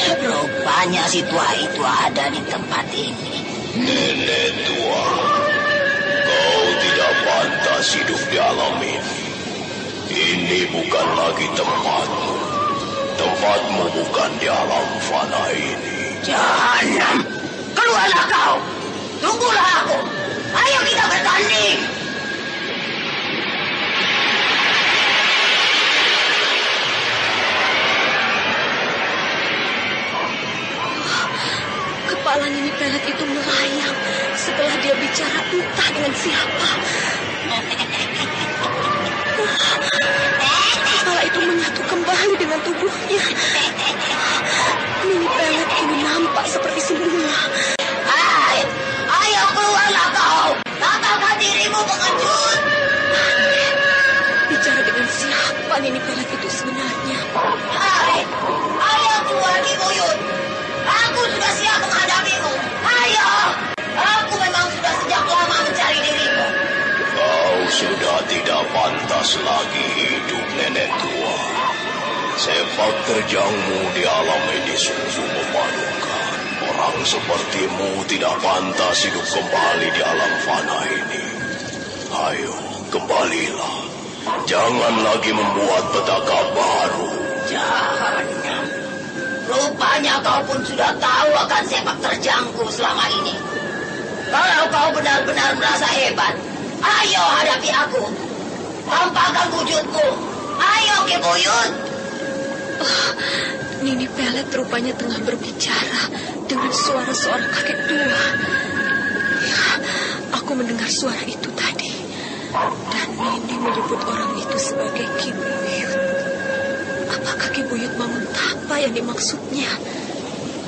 Rupanya si tua itu ada di tempat ini. Nenek tua, kau tidak pantas hidup di alam ini. Ini bukan lagi tempatmu. Tempatmu bukan di alam fana ini. Jahanam! Keluarlah kau! Tunggulah aku! Ayo kita bertanding! Kepala Nini Pelet itu melayang setelah dia bicara entah dengan siapa. Kepala itu menyatu kembali dengan tubuhnya. Nini Pelet kini nampak seperti semula. Ayo keluarlah kau! Katakan dirimu pengecut! Bicara dengan siapa Nini Pelet itu sebenarnya? Ayo keluar Kibuyut! Aku sudah siap menghadapimu. Ayo! Aku memang sudah sejak lama mencari dirimu. Kau sudah tidak pantas lagi hidup, nenek tua. Sepak terjangmu di alam ini sungguh memalukan. Orang sepertimu tidak pantas hidup kembali di alam fana ini. Ayo, kembalilah. Jangan lagi membuat petaka baru. Jahanam. Rupanya kau pun sudah tahu akan sepak terjangku selama ini. Kalau kau benar-benar merasa hebat, ayo hadapi aku. Tampakkan wujudmu. Ayo Kibuyut. Nini Pelet rupanya tengah berbicara dengan suara-suara kakek tua. Ya, aku mendengar suara itu tadi. Dan Nini menyebut orang itu sebagai Kibuyut. Apakah Kibuyut Mamutapa yang dimaksudnya?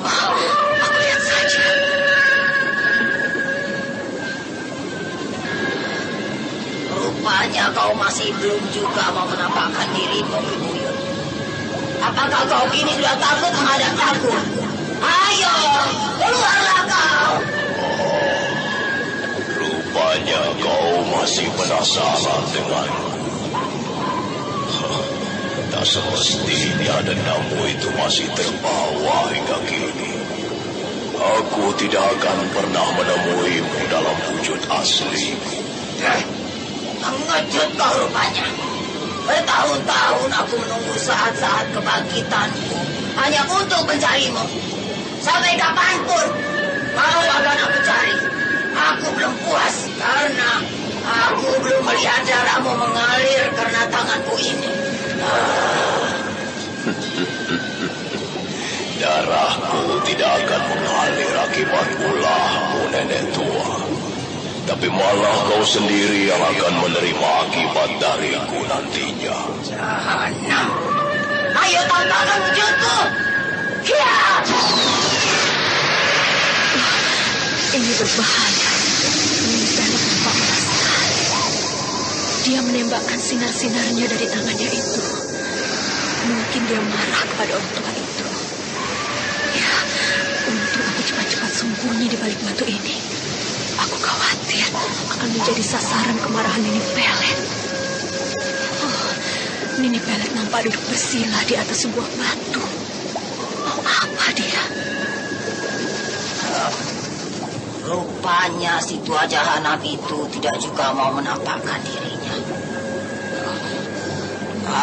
Aku lihat saja. Rupanya kau masih belum juga mau menampakkan dirimu, Kibuyut. Apakah kau kini sudah takut menghadap aku? Ayo, keluarlah kau! Rupanya kau masih penasaran denganku. Tak semestinya dendammu itu masih terbawa hingga kini. Aku tidak akan pernah menemuimu dalam wujud asli. Mengejut kau rupanya. Bertahun-tahun aku menunggu saat-saat kebangkitanku hanya untuk mencarimu. Sampai kapanpun kau akan aku cari. Aku belum puas karena aku belum melihat darahmu mengalir karena tanganku ini. Darahku tidak akan mengalir akibat ulahmu, nenek tua. Tapi malah kau sendiri yang akan menerima akibat dariku nantinya. Jahanam. Ayo tampakkan wujudku. Ya. Ini berbahaya. Nini Pelet nampak merasa. Dia menembakkan sinar-sinarnya dari tangannya itu. Mungkin dia marah kepada orang tua itu. Ya, untung aku cepat-cepat sembunyi di balik batu ini. Aku khawatir akan menjadi sasaran kemarahan Nini Pelet. Nini Pelet nampak duduk bersila di atas sebuah batu. Mau apa dia? Rupanya si tua jahanam itu tidak juga mau menampakkan dirinya.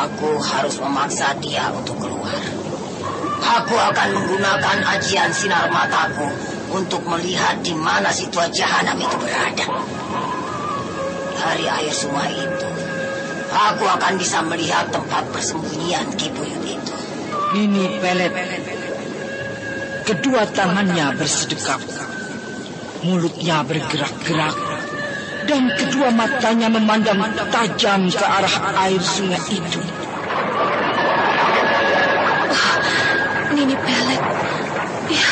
Aku harus memaksa dia untuk keluar. Aku akan menggunakan ajian sinar mataku untuk melihat di mana si tua jahanam itu berada. Dari air sungai itu, aku akan bisa melihat tempat persembunyian Ki Buyut itu. Nini Pelet, kedua tangannya bersedekap, mulutnya bergerak-gerak, dan kedua matanya memandang tajam ke arah air sungai itu. Nini Pelet, ya,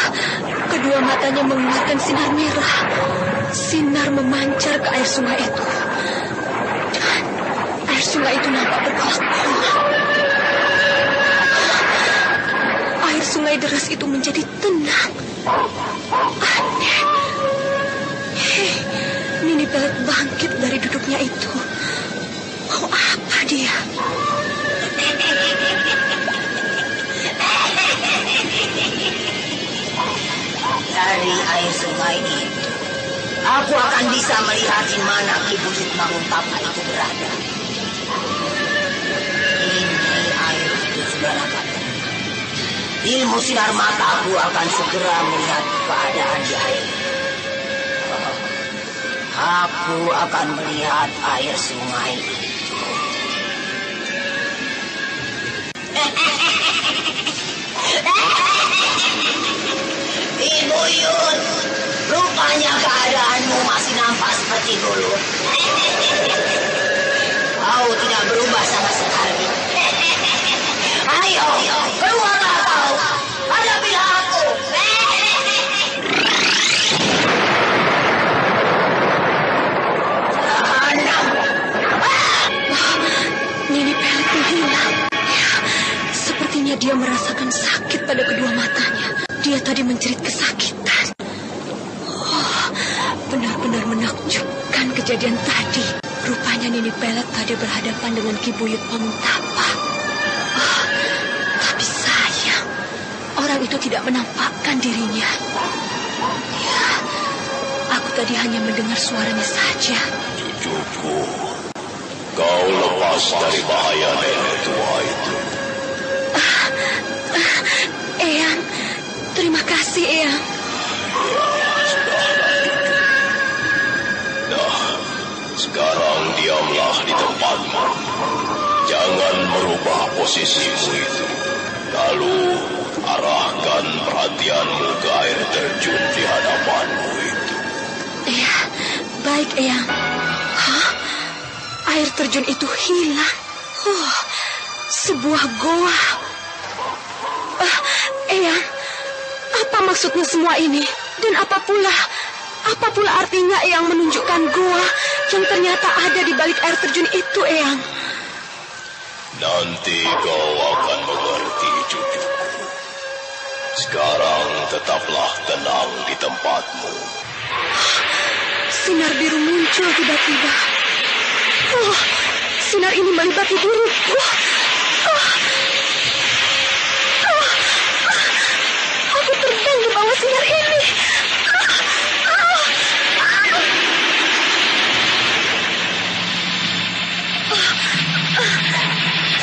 kedua matanya mengeluarkan sinar merah. Sinar memancar ke air sungai itu. Dan air sungai itu nampak berkolak-kolak. Air sungai deras itu menjadi tenang. Aneh. Hei, Nini Pelet bangkit dari duduknya itu. Mau apa dia? Dari air sungai itu, aku akan bisa melihat di mana Ki Buyut Manguntapa itu berada. Ini air itu sudah agak tenang. Ilmu sinar mataku akan segera melihat keadaan di air. Aku akan melihat air sungai itu. Ibu Yun, rupanya keadaanmu masih nampak seperti dulu. Kau tidak berubah sama sekali. Ayo, keluarlah kau. Hadapilah aku. Nini Pelet menghilang. Ya, sepertinya dia merasakan sakit pada kedua matanya. Dia tadi menjerit kesakitan. Oh, benar-benar menakjubkan kejadian tadi. Rupanya Nini Pelet tadi berhadapan dengan Ki Buyut Manguntapa. Oh, tapi sayang, orang itu tidak menampakkan dirinya. Ya, aku tadi hanya mendengar suaranya saja. Cucuku, kau lepas dari bahaya nenek tua itu. Eyang, terima kasih, Eyang. Ya, sudahlah, cucu. Nah, sekarang diamlah di tempatmu. Jangan merubah posisimu itu. Lalu, arahkan perhatianmu ke air terjun di hadapanmu itu. Ya, baik, Eyang. Hah? Air terjun itu hilang. Oh, sebuah goa. Eyang, apa maksudnya semua ini? Dan apa pula artinya Eyang menunjukkan goa yang ternyata ada di balik air terjun itu, Eyang? Nanti kau akan mengerti, cucuku. Sekarang tetaplah tenang di tempatmu. Sinar biru muncul tiba-tiba. Oh, sinar ini melibatkan diriku. Aku terbang di bawah sinar ini.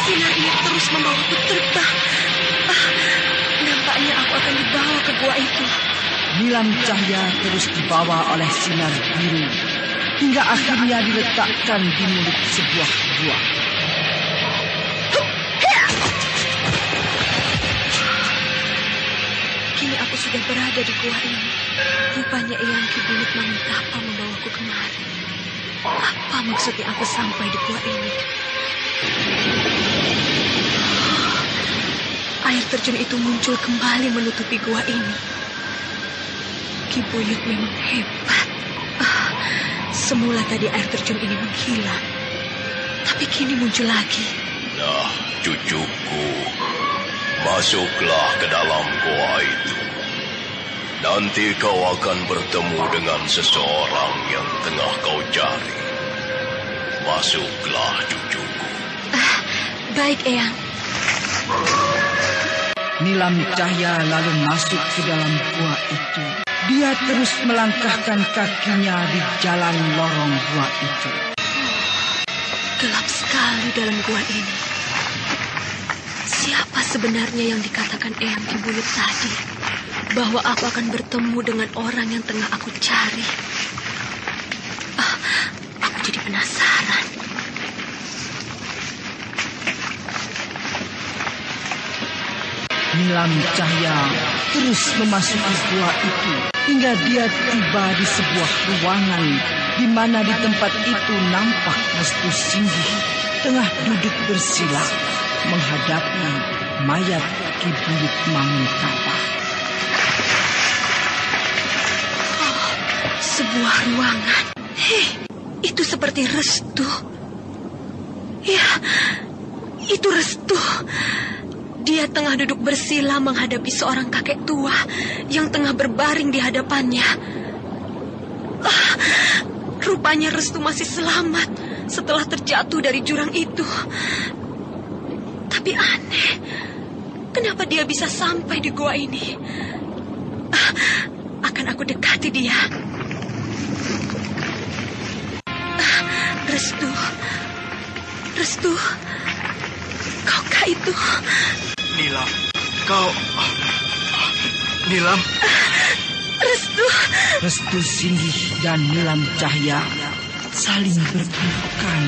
Sinar ini terus membawaku terbang. Nampaknya aku akan dibawa ke gua itu. Nilam cahaya terus dibawa oleh sinar biru hingga akhirnya diletakkan di mulut sebuah gua. Kini aku sudah berada di gua ini. Rupanya Eyang Ki Buyut Manguntapa membawaku kemari. Apa maksudnya aku sampai di gua ini? Air terjun itu muncul kembali menutupi gua ini. Ki Buyut memang hebat. Semula tadi air terjun ini menghilang, tapi kini muncul lagi. Nah, cucuku, masuklah ke dalam goa itu. Nanti kau akan bertemu dengan seseorang yang tengah kau cari. Masuklah, cucuku. Baik, Eyang. Nilam cahaya lalu masuk ke dalam gua itu. Dia terus melangkahkan kakinya di jalan lorong gua itu. Gelap sekali dalam gua ini. Siapa sebenarnya yang dikatakan Eyang Ki Buyut tadi? Bahwa aku akan bertemu dengan orang yang tengah aku cari. Aku jadi penasaran. Nilam Cahya terus memasuki gua itu hingga dia tiba di sebuah ruangan di mana di tempat itu nampak Restu Singgih tengah duduk bersila menghadapi mayat Ki Buyut Manguntapa. Oh, sebuah ruangan. Hei, itu seperti Restu. Ya, itu Restu. Dia tengah duduk bersila menghadapi seorang kakek tua yang tengah berbaring di hadapannya. Rupanya Restu masih selamat setelah terjatuh dari jurang itu. Tapi aneh, kenapa dia bisa sampai di gua ini? Akan aku dekati dia. Restu, Restu, kaukah itu? Nilam, kau... Nilam? Restu Singgih dan Nilam Cahya saling berpelukan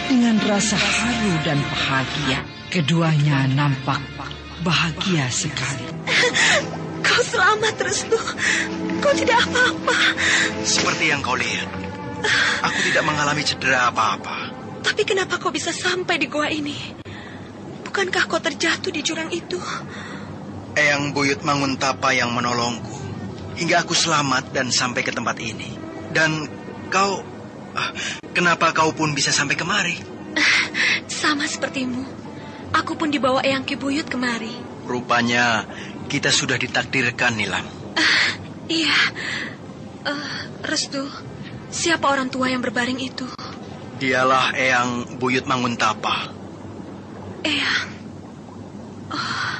dengan rasa haru dan bahagia. Keduanya nampak bahagia sekali. Kau selamat, Restu. Kau tidak apa-apa. Seperti yang kau lihat, aku tidak mengalami cedera apa-apa. Tapi kenapa kau bisa sampai di gua ini? Bukankah kau terjatuh di jurang itu? Eyang Buyut Manguntapa yang menolongku hingga aku selamat dan sampai ke tempat ini. Dan kau... kenapa kau pun bisa sampai kemari? Sama sepertimu. Aku pun dibawa Eyang Ki Buyut kemari. Rupanya kita sudah ditakdirkan, Nilam. Iya. Restu, siapa orang tua yang berbaring itu? Dialah Eyang Buyut Manguntapa. Eyang. Oh,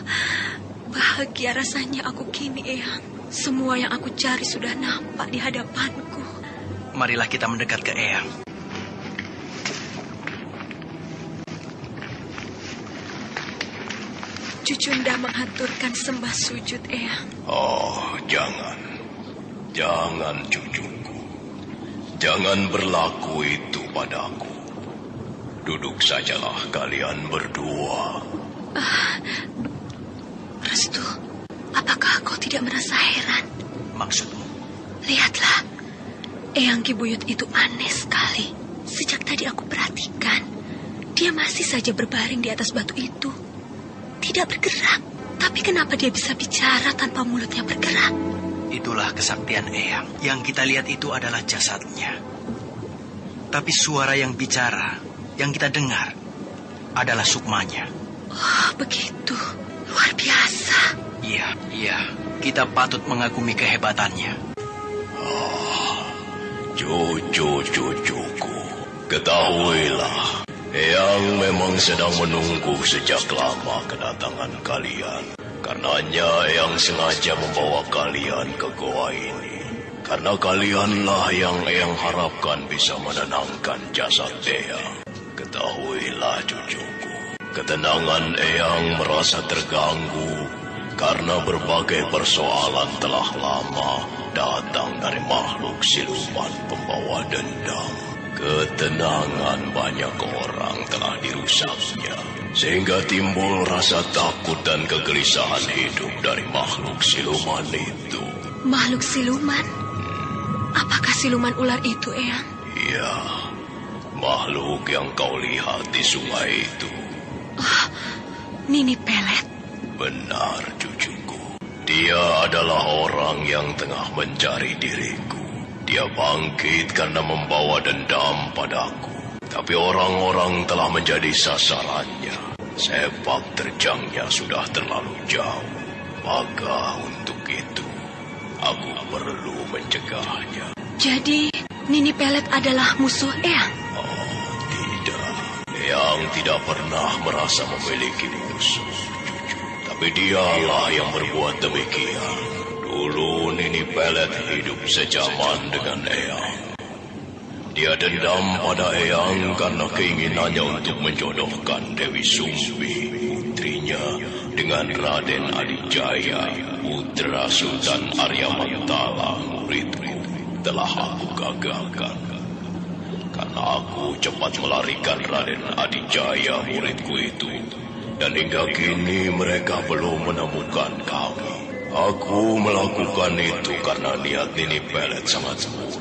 bahagia rasanya aku kini, Eyang. Semua yang aku cari sudah nampak di hadapanku. Marilah kita mendekat ke Eyang. Cucunda mengaturkan sembah sujud, Eyang. Oh, jangan. Jangan, cucuku. Jangan berlaku itu padaku. Duduk sajalah kalian berdua. Restu, apakah kau tidak merasa heran? Maksudmu? Lihatlah, Eyang Ki Buyut itu aneh sekali. Sejak tadi aku perhatikan, dia masih saja berbaring di atas batu itu. Tidak bergerak. Tapi kenapa dia bisa bicara tanpa mulutnya bergerak? Itulah kesaktian Eyang. Yang kita lihat itu adalah jasadnya. Tapi suara yang bicara, yang kita dengar, adalah sukmanya. Oh, begitu. Luar biasa. Iya. Kita patut mengagumi kehebatannya. Cucu-cucuku, ketahuilah, Eyang memang sedang menunggu sejak lama kedatangan kalian. Karenanya Eyang sengaja membawa kalian ke goa ini. Karena kalianlah yang Eyang harapkan bisa menenangkan jasad Eyang. Ketahuilah cucuku, ketenangan Eyang merasa terganggu karena berbagai persoalan telah lama datang dari makhluk siluman pembawa dendam. Ketenangan banyak orang telah dirusaknya, sehingga timbul rasa takut dan kegelisahan hidup dari makhluk siluman itu. Makhluk siluman? Apakah siluman ular itu, Eyang? Iya, makhluk yang kau lihat di sungai itu. Oh, Nini Pelet. Benar, cucuku. Dia adalah orang yang tengah mencari diriku. Dia bangkit karena membawa dendam padaku. Tapi orang-orang telah menjadi sasarannya. Sepak terjangnya sudah terlalu jauh. Maka untuk itu, aku perlu mencegahnya. Jadi, Nini Pelet adalah musuh Eyang? Oh, tidak. Eyang tidak pernah merasa memiliki musuh, cucu. Tapi dialah yang berbuat demikian. Dulu Nini Pelet hidup sejaman dengan Eyang. Dia dendam pada Eyang karena keinginannya untuk menjodohkan Dewi Sumbi, putrinya, dengan Raden Adijaya, putra Sultan Arya Mantala, muridku. Telah aku gagalkan. Karena aku cepat melarikan Raden Adijaya, muridku itu, Dan hingga kini mereka belum menemukan kami. Aku melakukan itu karena niat Nini Pelet sangat buruk.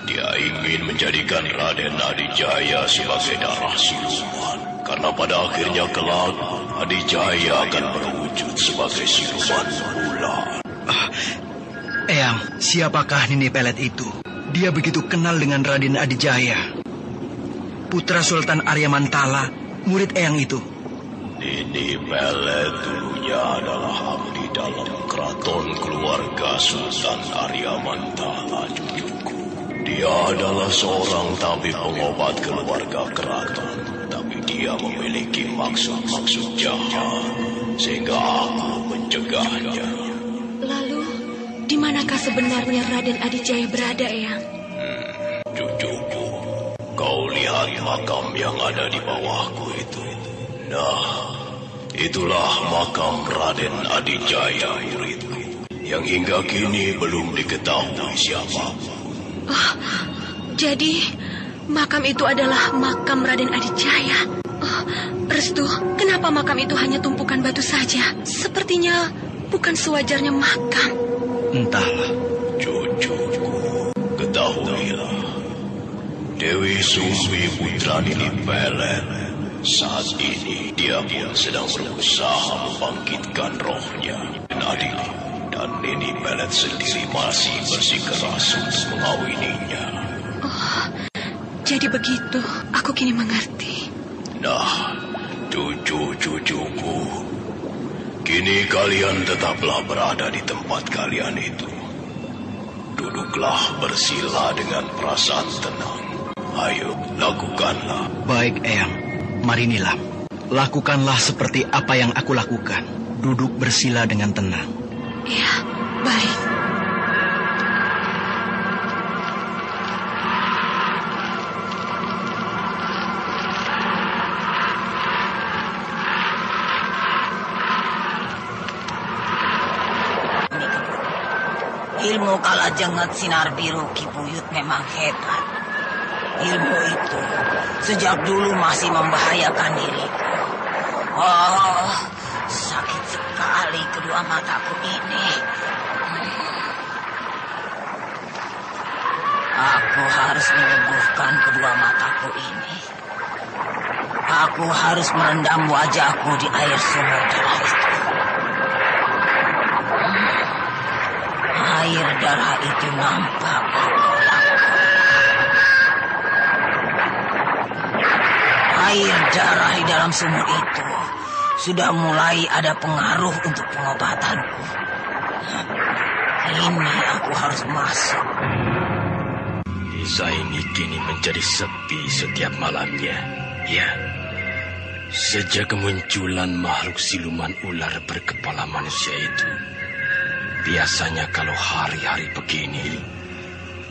Dia ingin menjadikan Raden Adijaya sebagai darah siluman. Karena pada akhirnya kelak, Adijaya akan berwujud sebagai siluman ular. Eyang, siapakah Nini Pelet itu? Dia begitu kenal dengan Raden Adijaya, putra Sultan Arya Mantala, murid Eyang itu. Nini Pelet dulunya adalah abdi dalam keraton keluarga Sultan Arya Mantala, cucuku. Dia adalah seorang tabib pengobat keluarga keraton, tapi dia memiliki maksud-maksud jahat, sehingga aku mencegahnya. Lalu, di manakah sebenarnya Raden Adijaya berada, Eyang? Cucuku, kau lihat makam yang ada di bawahku itu. Nah, itulah makam Raden Adijaya muridku, yang hingga kini belum diketahui siapapun. Oh, jadi makam itu adalah makam Raden Adijaya. Oh, Restu, kenapa makam itu hanya tumpukan batu saja? Sepertinya bukan sewajarnya makam. Entahlah. Cucuku, ketahuilah, Dewi Sumbi putra Nini Pelet, saat ini dia pun sedang berusaha membangkitkan rohnya dan adiknya. Dan Nini Pelet sendiri masih bersikeras untuk mengawininya. Oh, jadi begitu. Aku kini mengerti. Nah, cucu-cucuku, kini kalian tetaplah berada di tempat kalian itu. Duduklah bersila dengan perasaan tenang. Ayo, lakukanlah. Baik, Eyang. Mari Nilam, lakukanlah seperti apa yang aku lakukan. Duduk bersila dengan tenang. Ya, baik. Ilmu Kalajengat Sinar Biru Ki Buyut memang hebat. Ilmu itu sejak dulu masih membahayakan diriku. Oh, sakit sekali kedua mataku ini. Aku harus menyembuhkan kedua mataku ini. Aku harus merendam wajahku di air sumur darah itu. Air darah itu nampak berkolak-kolak. Air darah di dalam sumur itu sudah mulai ada pengaruh untuk pengobatanku. Ini aku harus masuk. Desa ini kini menjadi sepi setiap malamnya. Ya, sejak kemunculan makhluk siluman ular berkepala manusia itu. Biasanya kalau hari-hari begini,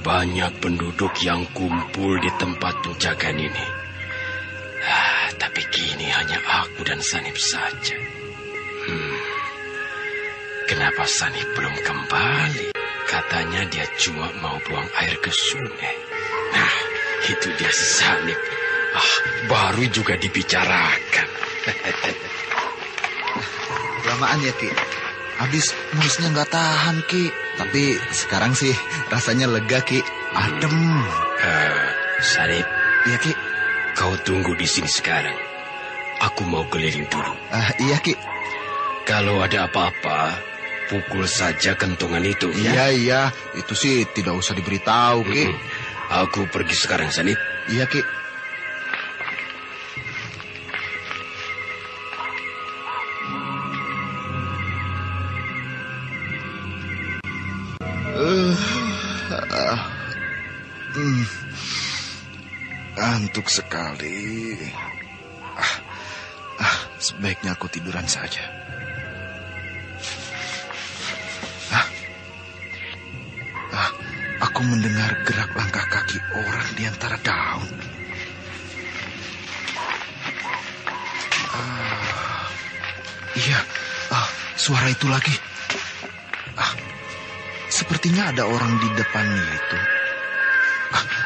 banyak penduduk yang kumpul di tempat penjagaan ini. Tapi kini hanya aku dan Sanip saja. Kenapa Sanip belum kembali? Katanya dia cuma mau buang air ke sungai. Nah, itu dia si Sanip. Baru juga dibicarakan. Lamaan ya, Ki. Habis mulusnya nggak tahan, Ki. Tapi sekarang sih rasanya lega, Ki. Adem. Sanip. Iya, Ki. Kau tunggu di sini sekarang. Aku mau keliling dulu. Iya, Ki. Kalau ada apa-apa, pukul saja kentongan itu. Iya. Itu sih tidak usah diberitahu, Ki. Aku pergi sekarang, Sanip. Iya, Ki. Ngantuk sekali. Sebaiknya aku tiduran saja. Aku mendengar gerak langkah kaki orang di antara daun. Iya, suara itu lagi. Sepertinya ada orang di depan itu.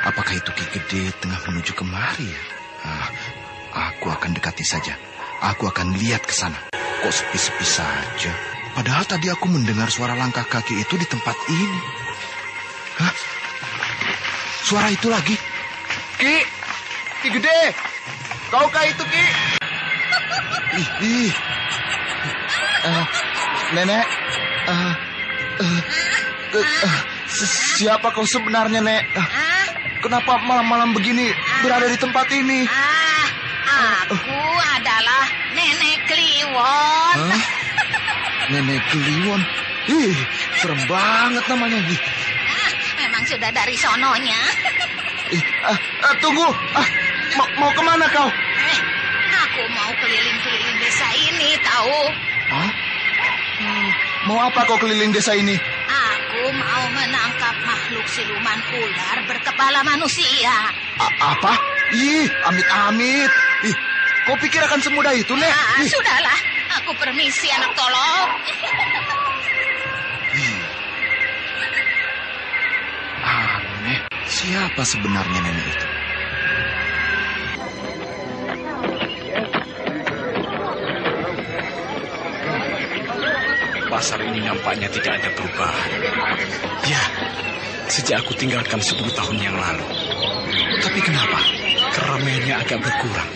Apakah itu Ki Gede tengah menuju kemari ya? Aku akan dekati saja. Aku akan lihat ke sana. Kok sepi-sepi saja? Padahal tadi aku mendengar suara langkah kaki itu di tempat ini. Hah? Suara itu lagi. Ki! Ki Gede! Kaukah itu, Ki? Nenek, siapa kau sebenarnya, Nek? Kenapa malam-malam begini berada di tempat ini? Aku adalah Nenek Kliwon. Nenek Kliwon? Serem banget namanya. Memang sudah dari sononya. Tunggu, mau kemana kau? Aku mau keliling-keliling desa ini, tahu? Mau apa kau keliling desa ini? Aku mau menangkap makhluk siluman ular berkepala manusia. Apa? Amit-amit. Kau pikir akan semudah itu, Nek? Sudahlah, aku permisi, anak tolong. Aneh, siapa sebenarnya nenek itu? Pasar ini nampaknya tidak ada perubahan. Ya, sejak aku tinggalkan 10 tahun yang lalu. Tapi kenapa keramaiannya agak berkurang?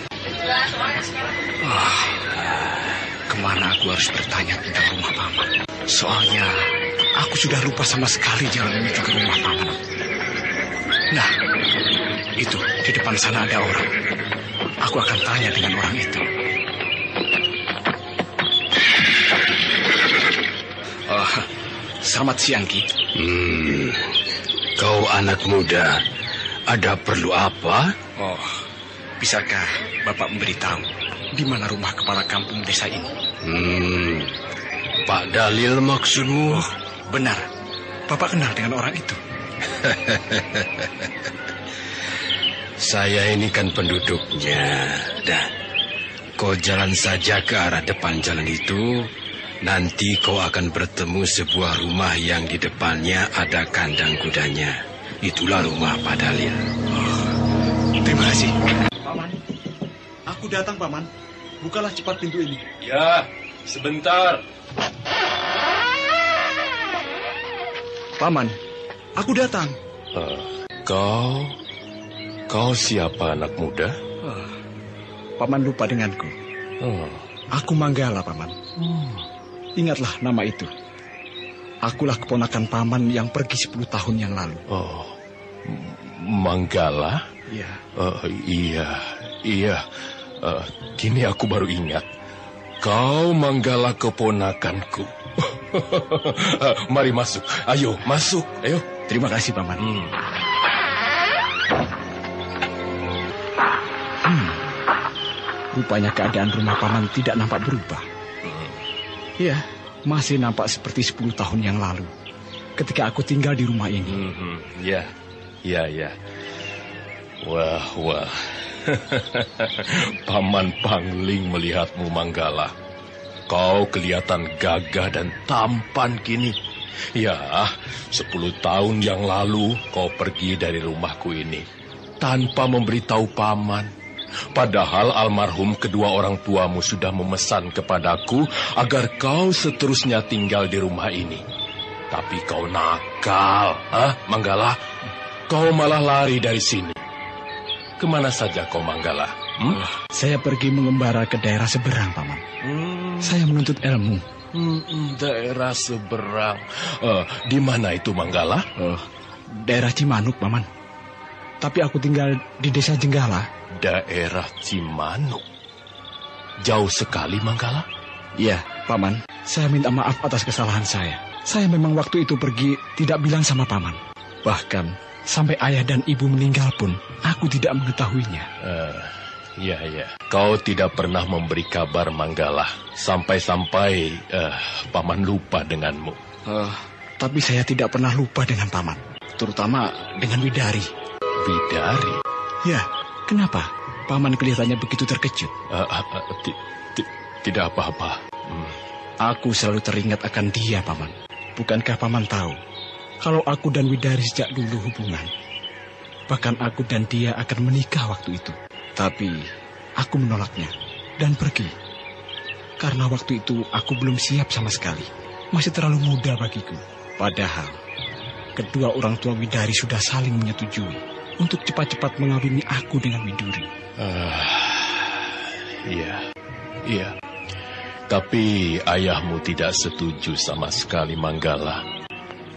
Kemana aku harus bertanya tentang rumah paman? Soalnya aku sudah lupa sama sekali jalan menuju ke rumah paman. Nah, itu di depan sana ada orang. Aku akan tanya dengan orang itu. Selamat siang, Ki. Kau anak muda, ada perlu apa? Bisakah Bapak memberitahu di mana rumah kepala kampung desa ini? Pak Dalil maksudmu? Benar. Bapak kenal dengan orang itu? Saya ini kan penduduknya. Dah, kau jalan saja ke arah depan jalan itu. Nanti kau akan bertemu sebuah rumah yang di depannya ada kandang kudanya. Itulah rumah Pak Dalil. Terima kasih. Paman, aku datang, Paman. Bukalah cepat pintu ini. Ya, sebentar. Paman, aku datang. Kau siapa, anak muda? Paman lupa denganku. Aku Manggala, Paman. Ingatlah nama itu. Akulah keponakan paman yang pergi 10 tahun yang lalu. Manggala? Iya. Iya. Kini aku baru ingat. Kau Manggala keponakanku. Mari masuk. Ayo, masuk. Ayo. Terima kasih, Paman. Rupanya keadaan rumah paman tidak nampak berubah. Ya, masih nampak seperti 10 tahun yang lalu ketika aku tinggal di rumah ini. Ya. Wah. Paman Pangling melihatmu, Manggala. Kau kelihatan gagah dan tampan kini. Ya, 10 tahun yang lalu kau pergi dari rumahku ini tanpa memberitahu paman. Padahal almarhum kedua orang tuamu sudah memesan kepadaku agar kau seterusnya tinggal di rumah ini. Tapi kau nakal, Manggala? Kau malah lari dari sini. Kemana saja kau, Manggala? Saya pergi mengembara ke daerah seberang, Paman. Saya menuntut ilmu. Daerah seberang. Di mana itu, Manggala? Daerah Cimanuk, Paman. Tapi aku tinggal di desa Jenggala. Daerah Cimanuk. Jauh sekali, Manggala? Iya, Paman. Saya minta maaf atas kesalahan saya. Saya memang waktu itu pergi tidak bilang sama Paman. Bahkan sampai ayah dan ibu meninggal pun aku tidak mengetahuinya. Iya. Kau tidak pernah memberi kabar, Manggala. Sampai-sampai Paman lupa denganmu. Tapi saya tidak pernah lupa dengan Paman. Terutama dengan Widari. Widari? Ya. Kenapa? Paman kelihatannya begitu terkejut. Tidak apa-apa. Aku selalu teringat akan dia, Paman. Bukankah Paman tahu kalau aku dan Widari sejak dulu hubungan? Bahkan aku dan dia akan menikah waktu itu. Tapi aku menolaknya dan pergi. Karena waktu itu aku belum siap sama sekali. Masih terlalu muda bagiku. Padahal kedua orang tua Widari sudah saling menyetujui untuk cepat-cepat mengawini aku dengan Widuri. Iya. Tapi ayahmu tidak setuju sama sekali, Manggala.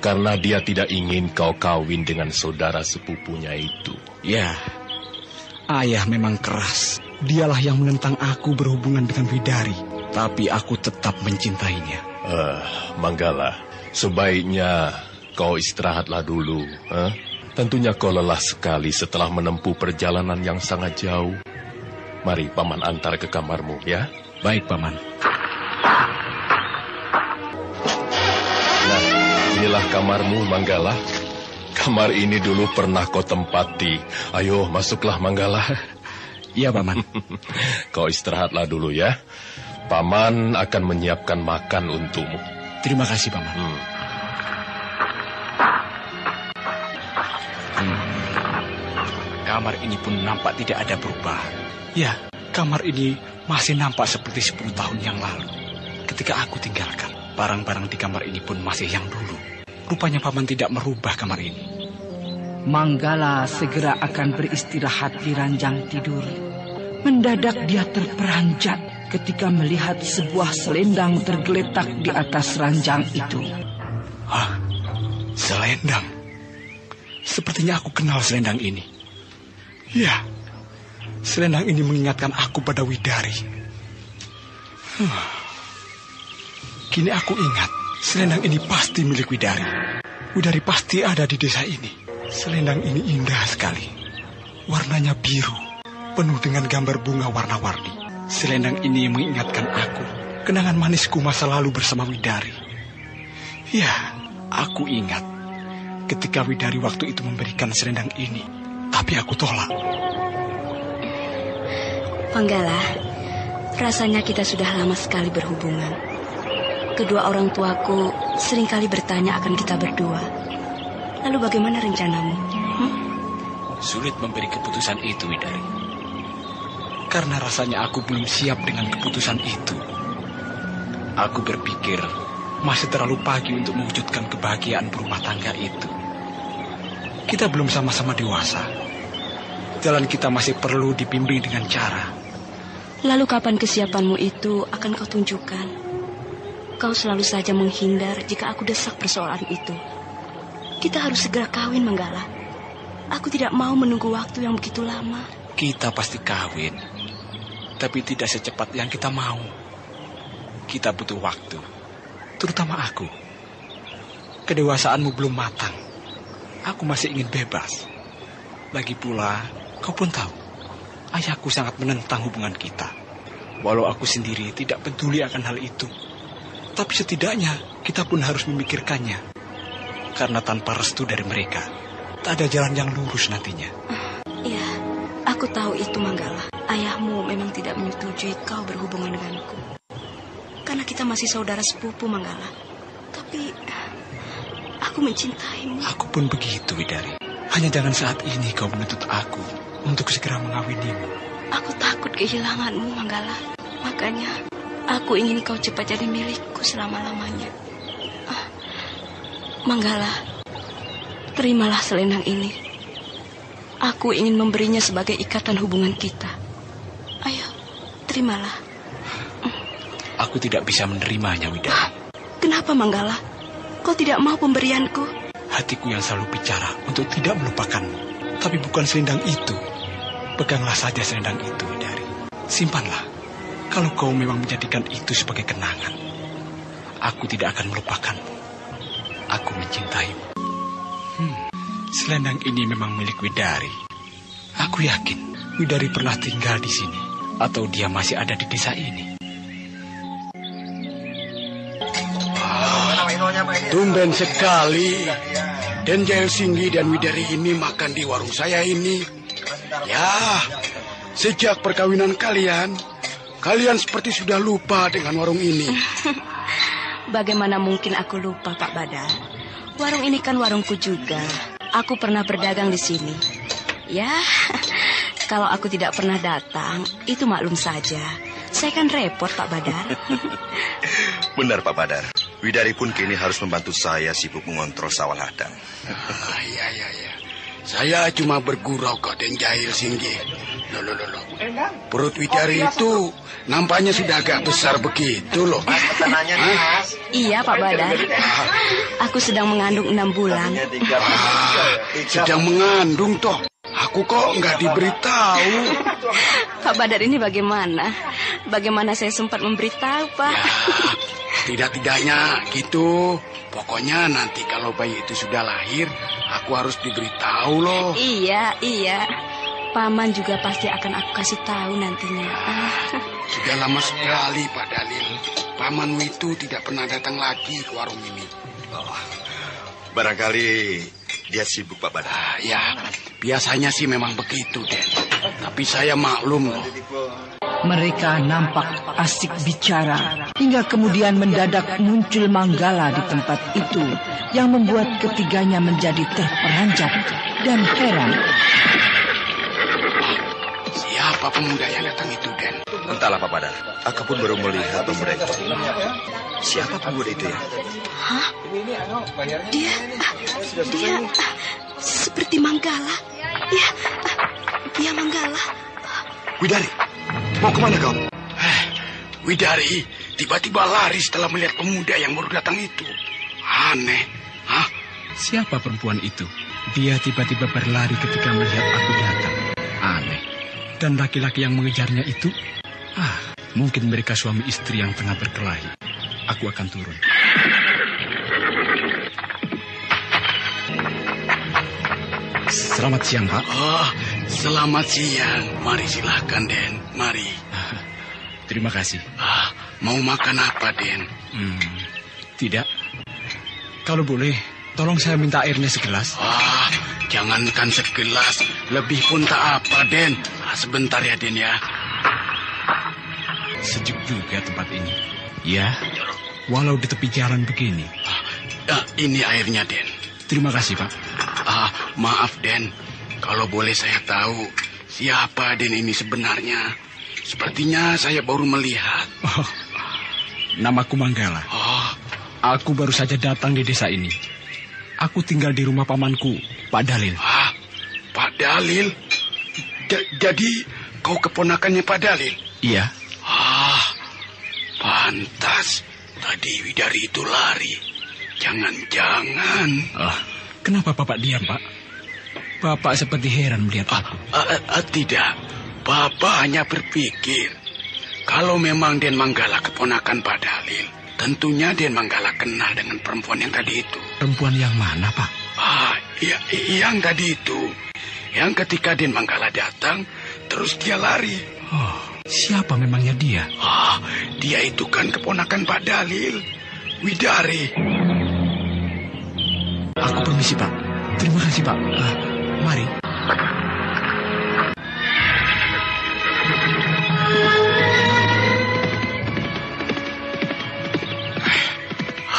Karena dia tidak ingin kau kawin dengan saudara sepupunya itu. Ya, ayah memang keras. Dialah yang menentang aku berhubungan dengan Widari. Tapi aku tetap mencintainya. Manggala, sebaiknya kau istirahatlah dulu. Tentunya kau lelah sekali setelah menempuh perjalanan yang sangat jauh. Mari Paman antar ke kamarmu, ya. Baik, Paman. Nah, inilah kamarmu, Manggala. Kamar ini dulu pernah kau tempati. Ayo, masuklah, Manggala. Iya, Paman. Kau istirahatlah dulu, ya. Paman akan menyiapkan makan untukmu. Terima kasih, Paman. Kamar ini pun nampak tidak ada perubahan. Ya, kamar ini masih nampak seperti 10 tahun yang lalu. Ketika aku tinggalkan, barang-barang di kamar ini pun masih yang dulu. Rupanya Paman tidak merubah kamar ini. Manggala segera akan beristirahat di ranjang tidur. Mendadak dia terperanjat ketika melihat sebuah selendang tergeletak di atas ranjang itu. Selendang? Sepertinya aku kenal selendang ini. Ya, selendang ini mengingatkan aku pada Widari. Kini aku ingat, selendang ini pasti milik Widari. Widari pasti ada di desa ini. Selendang ini indah sekali. Warnanya biru, penuh dengan gambar bunga warna-warni. Selendang ini mengingatkan aku kenangan manisku masa lalu bersama Widari. Ya, aku ingat ketika Widari waktu itu memberikan selendang ini, tapi aku tolak. Manggala, rasanya kita sudah lama sekali berhubungan. Kedua orang tuaku seringkali bertanya akan kita berdua. Lalu bagaimana rencanamu? Sulit memberi keputusan itu, Widari. Karena rasanya aku belum siap dengan keputusan itu. Aku berpikir masih terlalu pagi untuk mewujudkan kebahagiaan berumah tangga itu. Kita belum sama-sama dewasa. Jalan kita masih perlu dibimbing dengan cara. Lalu kapan kesiapanmu itu akan kau tunjukkan? Kau selalu saja menghindar jika aku desak persoalan itu. Kita harus segera kawin, Manggala. Aku tidak mau menunggu waktu yang begitu lama. Kita pasti kawin, tapi tidak secepat yang kita mau. Kita butuh waktu, terutama aku. Kedewasaanmu belum matang. Aku masih ingin bebas. Lagi pula, kau pun tahu, ayahku sangat menentang hubungan kita. Walau aku sendiri tidak peduli akan hal itu, tapi setidaknya kita pun harus memikirkannya. Karena tanpa restu dari mereka, tak ada jalan yang lurus nantinya. Iya, aku tahu itu, Manggala. Ayahmu memang tidak menyetujui kau berhubungan denganku. Karena kita masih saudara sepupu, Manggala. Tapi aku mencintaimu. Aku pun begitu, Widari. Hanya jangan saat ini kau menuntut aku untuk segera mengawinimu. Aku takut kehilanganmu, Manggala. Makanya aku ingin kau cepat jadi milikku selama-lamanya. Manggala, terimalah selendang ini. Aku ingin memberinya sebagai ikatan hubungan kita. Ayo, terimalah. Aku tidak bisa menerimanya, Widari. Kenapa, Manggala? Kau tidak mau pemberianku? Hatiku yang selalu bicara untuk tidak melupakanmu. Tapi bukan selendang itu. Peganglah saja selendang itu, Widari. Simpanlah. Kalau kau memang menjadikan itu sebagai kenangan, aku tidak akan melupakanmu. Aku mencintaimu. Selendang ini memang milik Widari. Aku yakin Widari pernah tinggal di sini, atau dia masih ada di desa ini. Tumben sekali. Den Jaya Singgi dan Widari ini makan di warung saya ini. Ya, sejak perkawinan kalian seperti sudah lupa dengan warung ini. Bagaimana mungkin aku lupa, Pak Badar? Warung ini kan warungku juga. Aku pernah berdagang di sini. Ya, kalau aku tidak pernah datang, itu maklum saja. Saya kan repot, Pak Badar. Benar, Pak Badar. Widari pun kini harus membantu saya sibuk mengontrol sawah ladang. Iya. Saya cuma bergurau kok Den Jahil Singgi. Loh. Perut Widari itu nampaknya sudah agak besar begitu loh. Iya, Pak Badar. Aku sedang mengandung 6 bulan. Sedang mengandung toh? Aku kok nggak diberitahu. Pak Badar ini bagaimana? Bagaimana saya sempat memberitahu, Pak? Tidak-tidaknya gitu. Pokoknya nanti kalau bayi itu sudah lahir, aku harus diberitahu loh. Iya. Paman juga pasti akan aku kasih tahu nantinya. Sudah lama sekali, Pak Dalil. Pamanmu itu tidak pernah datang lagi ke warung ini. Barangkali dia sibuk, Pak Badar. Ya, biasanya sih memang begitu, Den. Tapi saya maklum loh. Mereka nampak asik bicara, hingga kemudian mendadak muncul Manggala di tempat itu, yang membuat ketiganya menjadi terperanjat dan heran. Siapa pemuda yang datang itu, Den? Entahlah, Pak Badar. Aku pun baru melihat pemuda itu. Siapa pemuda itu ya? Hah? Dia seperti Manggala. Ya, dia Manggala. Widari, mau kemana kau? Widari tiba-tiba lari setelah melihat pemuda yang baru datang itu. Aneh. Hah? Siapa perempuan itu? Dia tiba-tiba berlari ketika melihat aku datang. Aneh. Dan laki-laki yang mengejarnya itu, mungkin mereka suami istri yang tengah berkelahi. Aku akan turun. Selamat siang, Pak. Selamat siang. Mari silahkan, Den. Mari. Terima kasih. Mau makan apa, Den? Tidak. Kalau boleh, tolong saya minta airnya segelas. Jangankan segelas, lebih pun tak apa, Den. Sebentar ya, Den ya. Sejuk juga tempat ini. Ya, walau di tepi jalan begini. Ini airnya, Den. Terima kasih, Pak. Maaf, Den. Kalau boleh saya tahu, siapa Den ini sebenarnya? Sepertinya saya baru melihat. Namaku Manggala. Aku baru saja datang di desa ini. Aku tinggal di rumah pamanku, Pak Dalil. Pak Dalil? Jadi kau keponakannya Pak Dalil? Iya. Pantas tadi Widari itu lari. Jangan-jangan. Kenapa Bapak diam, Pak? Bapak seperti heran melihat aku. Tidak. Bapak hanya berpikir, kalau memang Den Manggala keponakan Pak Dalil, tentunya Den Manggala kenal dengan perempuan yang tadi itu. Perempuan yang mana, Pak? Yang tadi itu. Yang ketika Den Manggala datang, terus dia lari. Siapa memangnya dia? Dia itu kan keponakan Pak Dalil, Widari. Aku permisi, Pak. Terima kasih, Pak. Mari.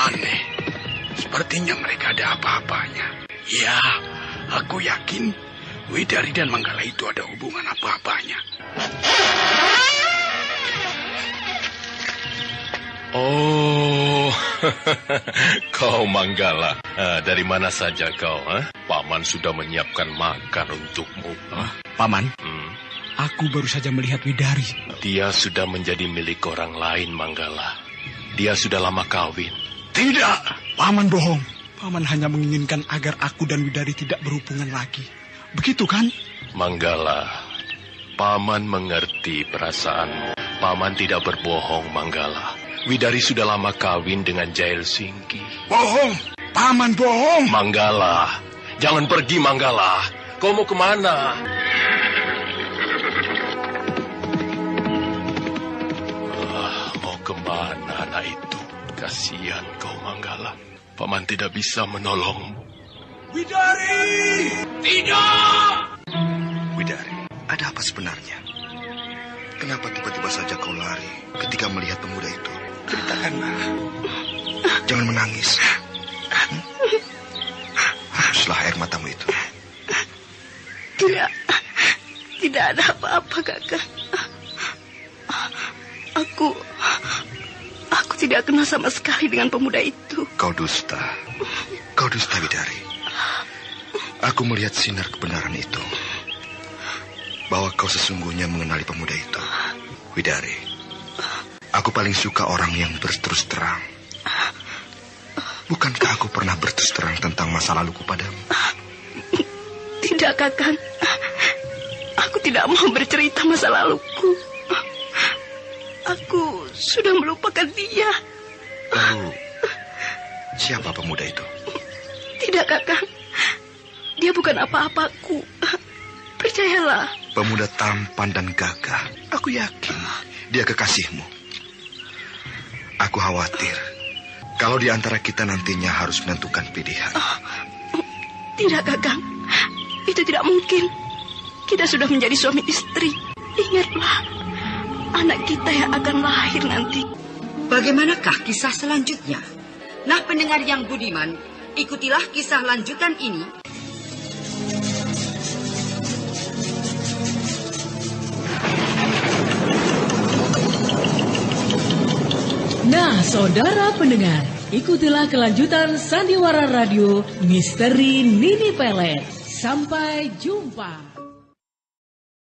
Aneh. Sepertinya mereka ada apa-apanya. Ya, aku yakin Widari dan Manggala itu ada hubungan apa-apanya. Oh, kau Manggala. Dari mana saja kau? Paman sudah menyiapkan makan untukmu. Paman, aku baru saja melihat Widari. Dia sudah menjadi milik orang lain, Manggala. Dia sudah lama kawin. Tidak, Paman bohong. Paman hanya menginginkan agar aku dan Widari tidak berhubungan lagi. Begitu kan? Manggala, Paman mengerti perasaanmu. Paman tidak berbohong, Manggala. Widari sudah lama kawin dengan Jahil Singgi. Bohong! Paman bohong! Manggala, jangan pergi, Manggala. Kau mau kemana? Mau kemana anak itu? Kasihan kau, Manggala. Paman tidak bisa menolongmu. Widari! Tidak! Widari, ada apa sebenarnya? Kenapa tiba-tiba saja kau lari ketika melihat pemuda itu? Ceritakanlah. Jangan menangis. Hapuslah air matamu itu. Tidak ada apa-apa, Kakak. tidak kenal sama sekali dengan pemuda itu. Kau dusta. Kau dusta, Widari. Aku melihat sinar kebenaran itu. Bahwa kau sesungguhnya mengenali pemuda itu. Widari, aku paling suka orang yang berterus terang. Bukankah aku pernah berterus terang tentang masa laluku padamu? Tidak, Kakang. Aku tidak mau bercerita masa laluku. Aku sudah melupakan dia. Lalu, siapa pemuda itu? Tidak, Kakang. Dia bukan apa-apaku. Percayalah. Pemuda tampan dan gagah. Aku yakin dia kekasihmu. Aku khawatir kalau di antara kita nantinya harus menentukan pilihan. Tidak, Kakang. Itu tidak mungkin. Kita sudah menjadi suami istri. Ingatlah, anak kita yang akan lahir nanti. Bagaimanakah kisah selanjutnya? Nah, pendengar yang budiman, ikutilah kisah lanjutan ini. Nah, saudara pendengar, ikutilah kelanjutan Sandiwara Radio Misteri Nini Pelet. Sampai jumpa.